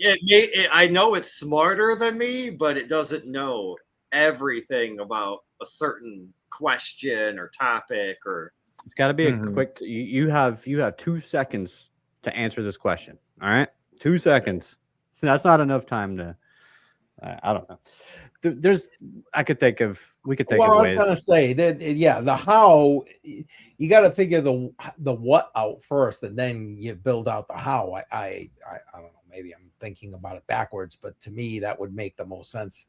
I know it's smarter than me, but it doesn't know everything about a certain question or topic. Or
it's got to be a quick. You have 2 seconds to answer this question. All right, 2 seconds. That's not enough time to. I don't know. We could think of ways.
I was gonna say that, the how, you got to figure the what out first, and then you build out the how. I don't know. Maybe I'm thinking about it backwards, but to me that would make the most sense.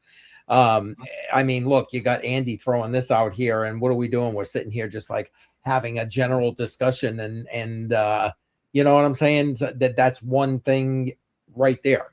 I mean, look, you got Andy throwing this out here, and what are we doing? We're sitting here just like having a general discussion, and You know what I'm saying? So that's one thing right there.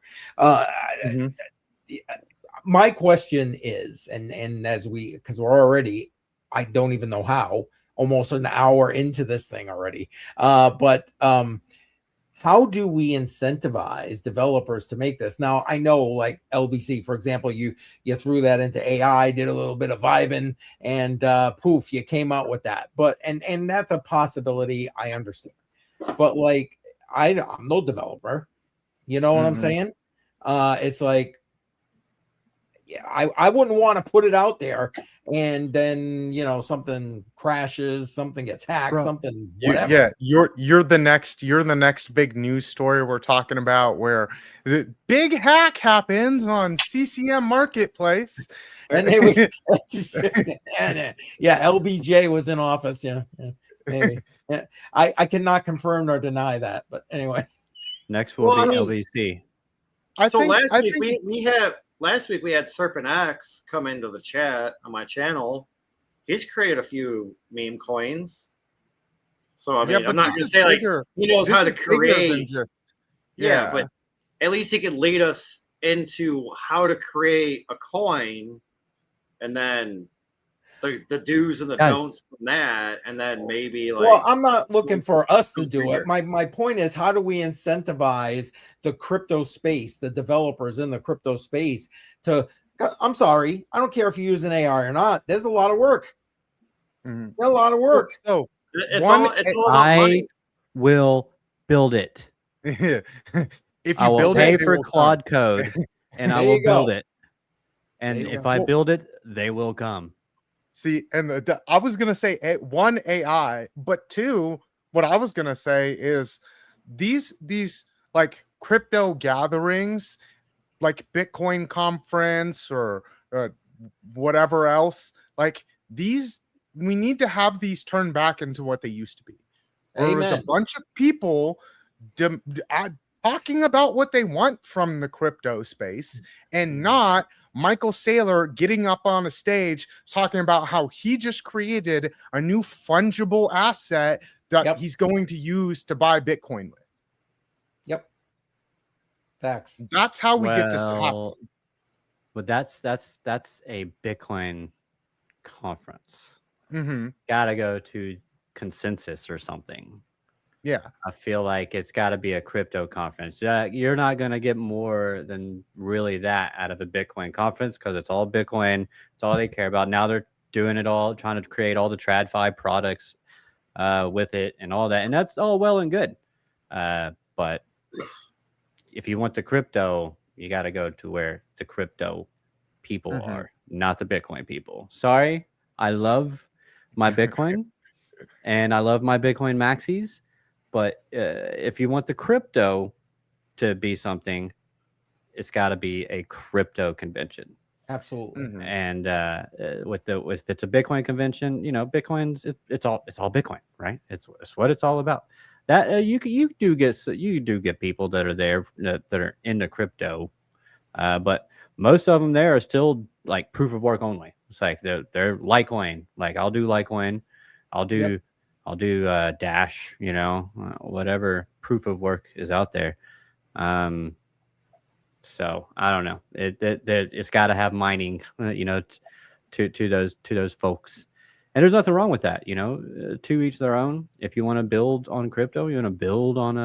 My question is, and as because we're already, I don't even know how, almost an hour into this thing already. But how do we incentivize developers to make this? Now, I know like LBC, for example, you threw that into AI, did a little bit of vibing, and poof, you came out with that. But and that's a possibility, I understand. But like I'm no developer. You know what I'm saying? It's like, yeah, I wouldn't want to put it out there and then, you know, something crashes, something gets hacked, something whatever.
You're the next big news story we're talking about, where the big hack happens on CCM Marketplace.
And they would, yeah, LBJ was in office. Yeah, maybe. Yeah, I cannot confirm nor deny that, but anyway.
Next will be LBC.
Last week we had Serpent X come into the chat on my channel. He's created a few meme coins. So I mean, I'm not going to say like he knows how to create. Yeah, but at least he can lead us into how to create a coin, and then the do's and the don'ts from that, and then maybe like.
Well, I'm not looking for us to do it. My point is, how do we incentivize the crypto space, the developers in the crypto space to? I'm sorry, I don't care if you use an AI or not. There's a lot of work. There's a lot of work.
So
it's all about money.
Will build it.
If you
I will
build
pay
it,
for Claude code, and I will build it. And if I build it, they will come.
See, and I was gonna say one, AI, but two, what I was gonna say is these like crypto gatherings, like Bitcoin conference or whatever else, like these, we need to have these turn back into what they used to be. There was a bunch of people talking about what they want from the crypto space, and not Michael Saylor getting up on a stage talking about how he just created a new fungible asset that he's going to use to buy Bitcoin with.
Yep. Facts.
That's how we get this to happen.
But that's a Bitcoin conference. Gotta go to Consensus or something.
Yeah,
I feel like it's got to be a crypto conference. You're not going to get more than really that out of a Bitcoin conference, because it's all Bitcoin. It's all they care about. Now they're doing it all, trying to create all the TradFi products with it and all that. And that's all well and good. But if you want the crypto, you got to go to where the crypto people are, not the Bitcoin people. Sorry, I love my Bitcoin and I love my Bitcoin maxis. But if you want the crypto to be something, it's got to be a crypto convention.
Absolutely.
And if it's a Bitcoin convention, you know, it's all Bitcoin, right? It's what it's all about. That you do get people that are there that are into crypto, but most of them there are still like proof of work only. It's like they're Litecoin. Like I'll do Litecoin, I'll do Dash, you know, whatever proof of work is out there. So I don't know. It's got to have mining, you know, to those folks. And there's nothing wrong with that, you know. To each their own. If you want to build on crypto, you want to build on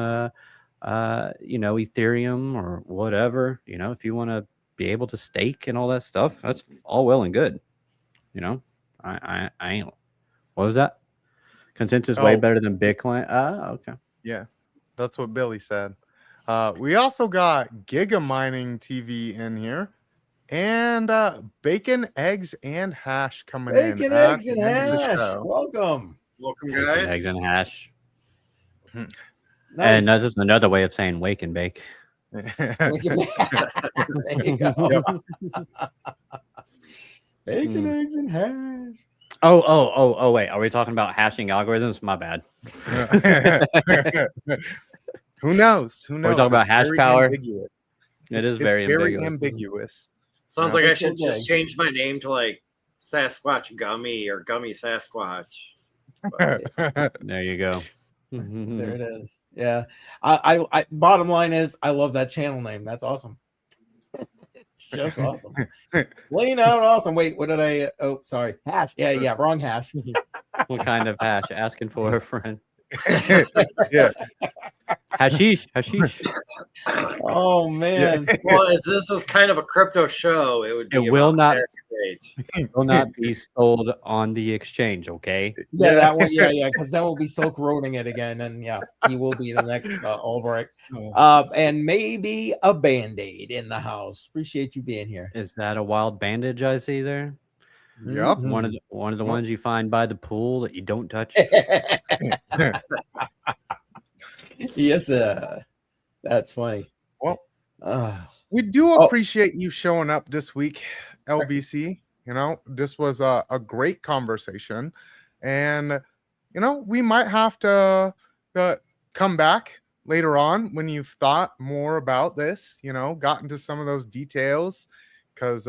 you know, Ethereum or whatever, you know. If you want to be able to stake and all that stuff, that's all well and good, you know. I ain't. What was that? Consensus way better than Bitcoin. Okay.
Yeah, that's what Billy said. We also got Giga Mining TV in here, and Bacon, Eggs, and Hash coming in.
Bacon, Eggs, and Hash. Welcome,
guys.
Eggs and Hash.
Nice.
And that's just another way of saying wake and bake.
There you go. Bacon, Eggs, and Hash.
Oh, wait. Are we talking about hashing algorithms? My bad.
Who knows?
We're talking about hash power.
Ambiguous.
It is very
ambiguous.
Sounds like I should just change my name to like Sasquatch Gummy or Gummy Sasquatch.
There you go.
There it is. Yeah. I bottom line is I love that channel name. That's awesome. It's just awesome. Laying out awesome. Wait, what did I? Oh, sorry. Hash. Yeah, wrong hash.
What kind of hash? Asking for a friend.
Yeah.
Hashish.
Oh man.
Well, as this is kind of a crypto show, it would be
It will not-
great.
Will not be sold on the exchange, okay?
Yeah, that one. Yeah, because then we'll be Silk Roading it again, and yeah, he will be the next Ulbrich. And maybe a Band-Aid in the house. Appreciate you being here.
Is that a wild bandage I see there?
Yep.
Mhm.
One of the ones you find by the pool that you don't touch.
Yes, that's funny.
Well, we do appreciate you showing up this week, LBC. You know, this was a great conversation, and you know, we might have to come back later on when you've thought more about this. You know, got into some of those details, because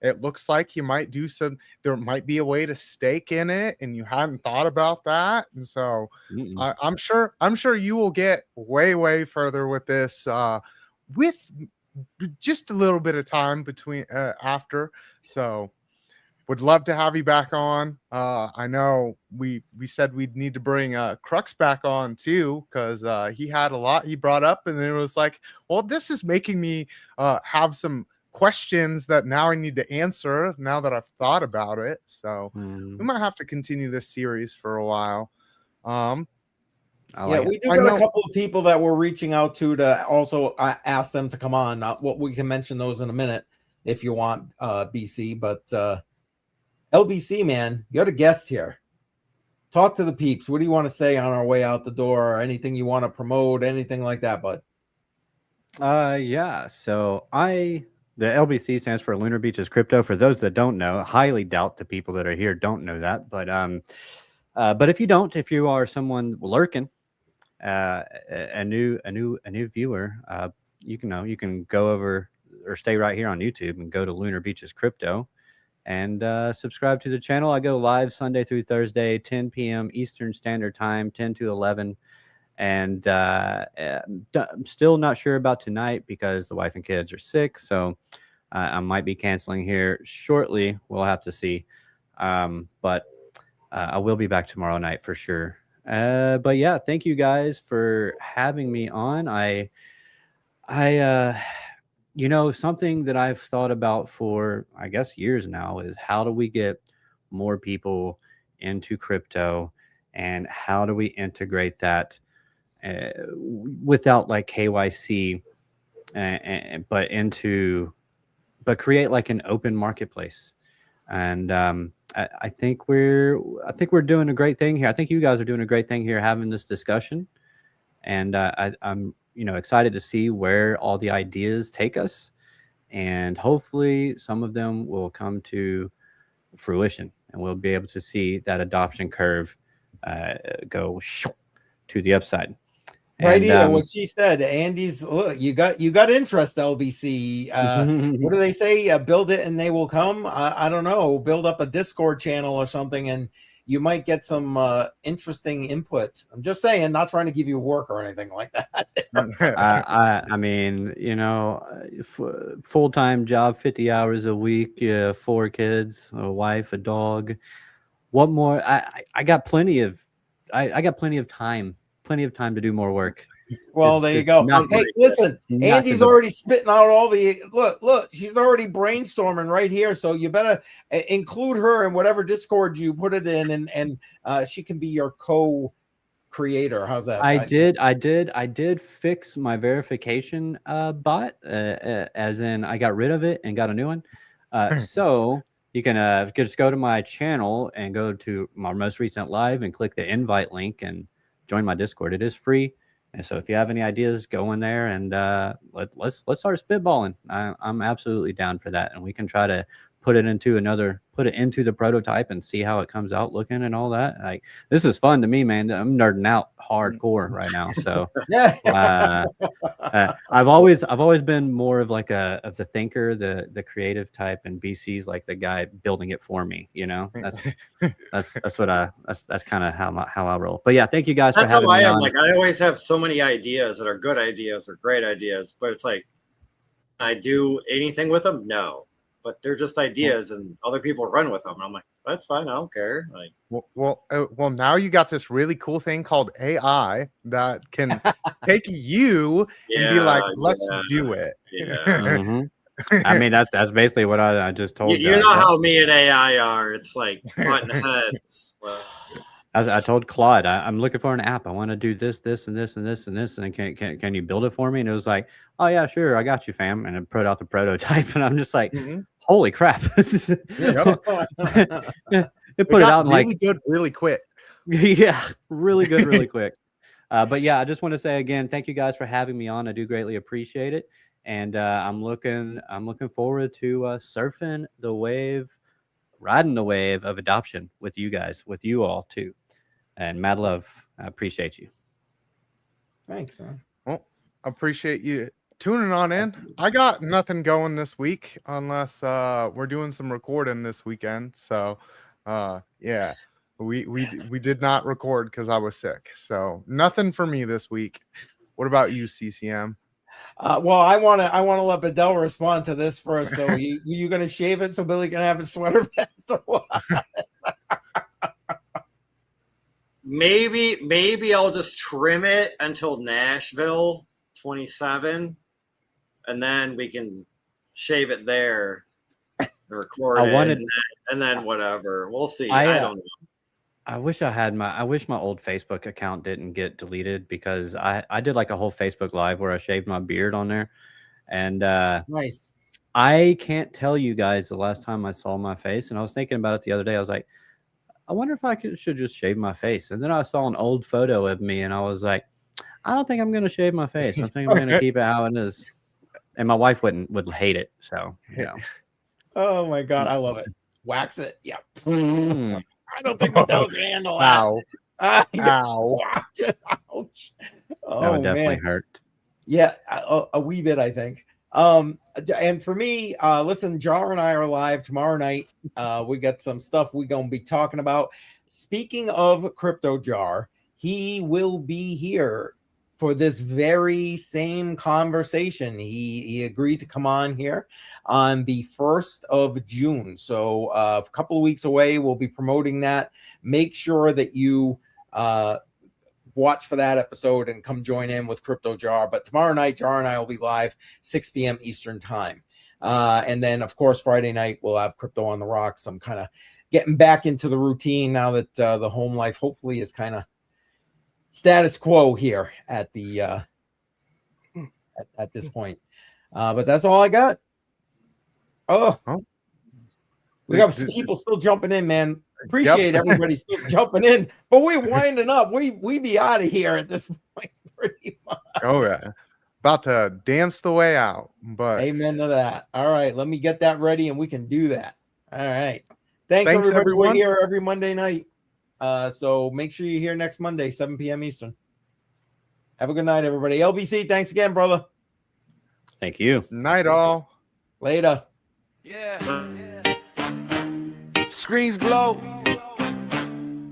it looks like you might do some. There might be a way to stake in it, and you hadn't thought about that, and so I'm sure you will get way further with this. With just a little bit of time between after, so would love to have you back on. I know we said we'd need to bring Crux back on too, because he had a lot he brought up, and it was like, well, this is making me have some questions that now I need to answer now that I've thought about it. So we might have to continue this series for a while.
Yeah, we do got a couple of people that we're reaching out to also ask them to come on. What we can mention those in a minute if you want, BC. But LBC, man, you got a guest here. Talk to the peeps. What do you want to say on our way out the door? Or anything you want to promote? Anything like that, bud?
Yeah. So the LBC stands for Lunar Beaches Crypto. For those that don't know, I highly doubt the people that are here don't know that. But if you don't, if you are someone lurking, a new viewer, you can go over or stay right here on YouTube and go to Lunar Beaches Crypto and subscribe to the channel. I go live Sunday through Thursday, 10 p.m. Eastern Standard Time, 10 to 11. And I'm still not sure about tonight because the wife and kids are sick. So I might be canceling here shortly. We'll have to see. But I will be back tomorrow night for sure. But yeah, thank you guys for having me on. You know, something that I've thought about for, I guess, years now is how do we get more people into crypto, and how do we integrate that without like KYC, but create like an open marketplace. And I think we're doing a great thing here. I think you guys are doing a great thing here having this discussion, and I'm excited to see where all the ideas take us, and hopefully some of them will come to fruition, and we'll be able to see that adoption curve go to the upside.
Right here, what she said, Andy's, look, you got interest, LBC. What do they say? Build it and they will come. I don't know. Build up a Discord channel or something, and you might get some interesting input. I'm just saying, not trying to give you work or anything like that.
I mean, full-time job, 50 hours a week, 4 kids, a wife, a dog. What more? I got plenty of time. Plenty of time to do more work.
Well, there you go. Hey, listen, Andy's already spitting out all the look. She's already brainstorming right here. So you better include her in whatever Discord you put it in, and she can be your co-creator. How's that?
I did fix my verification bot, as in I got rid of it and got a new one. So you can just go to my channel and go to my most recent live and click the invite link and join my Discord. It is free, and so if you have any ideas, go in there and let's start spitballing. I'm absolutely down for that, and we can try to put it into the prototype and see how it comes out looking and all that. Like, this is fun to me, man. I'm nerding out hardcore right now. So I've always been more of like the thinker, the creative type, and BC's like the guy building it for me. You know, that's kind of how I roll. But yeah, thank you guys for having me on.
Like, I always have so many ideas that are good ideas or great ideas, but it's like, I do anything with them? No, but they're just ideas, and other people run with them. And I'm like, that's fine. I don't care. Like,
well, now you got this really cool thing called AI that can take you and be like, let's do it.
Yeah.
I mean, that's basically what I just told
you. You know how me and AI are. It's like button heads. Well,
as I told Claude, I'm looking for an app. I want to do this, and this, and this, and this. And can you build it for me? And it was like, oh yeah, sure, I got you, fam. And I put out the prototype, and I'm just like, holy crap! It put it out in
really good, really quick.
Yeah, really good, really quick. But yeah, I just want to say again, thank you guys for having me on. I do greatly appreciate it, and I'm looking forward to surfing the wave, riding the wave of adoption with you guys, with you all too. And mad love. I appreciate you.
Thanks, man.
Well, I appreciate you tuning on in. I got nothing going this week unless we're doing some recording this weekend. So yeah, we did not record because I was sick. So nothing for me this week. What about you, CCM?
Well, I want to let Badel respond to this first. So you gonna shave it so Billy can have his sweater vest or what?
Maybe I'll just trim it until Nashville 27, and then we can shave it there and record and then whatever. We'll see. I don't know.
I wish my old Facebook account didn't get deleted, because I did like a whole Facebook Live where I shaved my beard on there. And
nice.
I can't tell you guys the last time I saw my face, and I was thinking about it the other day. I was like, I wonder if I should just shave my face. And then I saw an old photo of me, and I was like, I don't think I'm going to shave my face. I think I'm going to keep it how it is. And my wife would hate it. So, you know.
Oh my God, I love it. Wax it. Yeah. I don't think Badel can handle that.
Ow.
Ouch.
That would definitely hurt.
Yeah, a wee bit, I think. And for me, listen, Jar and I are live tomorrow night. We got some stuff we're gonna be talking about. Speaking of Crypto Jar, he will be here for this very same conversation. He agreed to come on here on the 1st of June. So a couple of weeks away, we'll be promoting that. Make sure that you watch for that episode and come join in with Crypto Jar. But tomorrow night, Jar and I will be live 6 p.m. Eastern time. And then, of course, Friday night, we'll have Crypto on the Rocks. I'm kind of getting back into the routine now that the home life hopefully is kind of status quo here at the at this point. But that's all I got. We got people still jumping in, man. Appreciate everybody still jumping in, but we're winding up. We be out of here at this point pretty much.
Oh yeah, about to dance the way out. But
amen to that. All right, let me get that ready and we can do that. All right, thanks everybody. We're here every Monday night, so make sure you're here next Monday, 7 p.m. Eastern. Have a good night, everybody. LBC, thanks again, brother.
Thank you.
Night all.
Later.
Yeah. Screens glow,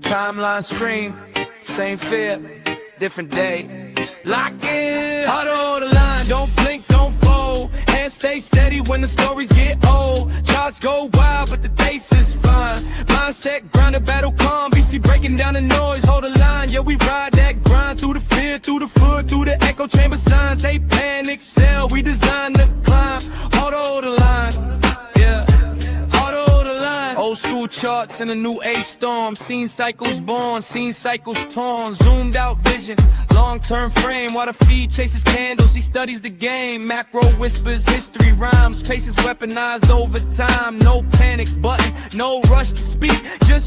timeline scream, same fear, different day. Lock in, HODL the line, don't blink, don't fold. Hands stay steady when the stories get old. Charts go wild, but the taste is fine. Mindset, grounded, battle calm. BC breaking down the noise, hold the line. Yeah, we ride that grind through the fear, through the foot, through the echo chamber signs. They pan, excel, we design the climb. HODL the line. Old school charts in a new age storm. Seen cycles born, seen cycles torn. Zoomed out vision, long-term frame. While the feed chases candles, he studies the game. Macro whispers, history rhymes. Traces weaponized over time. No panic button, no rush to speak. Just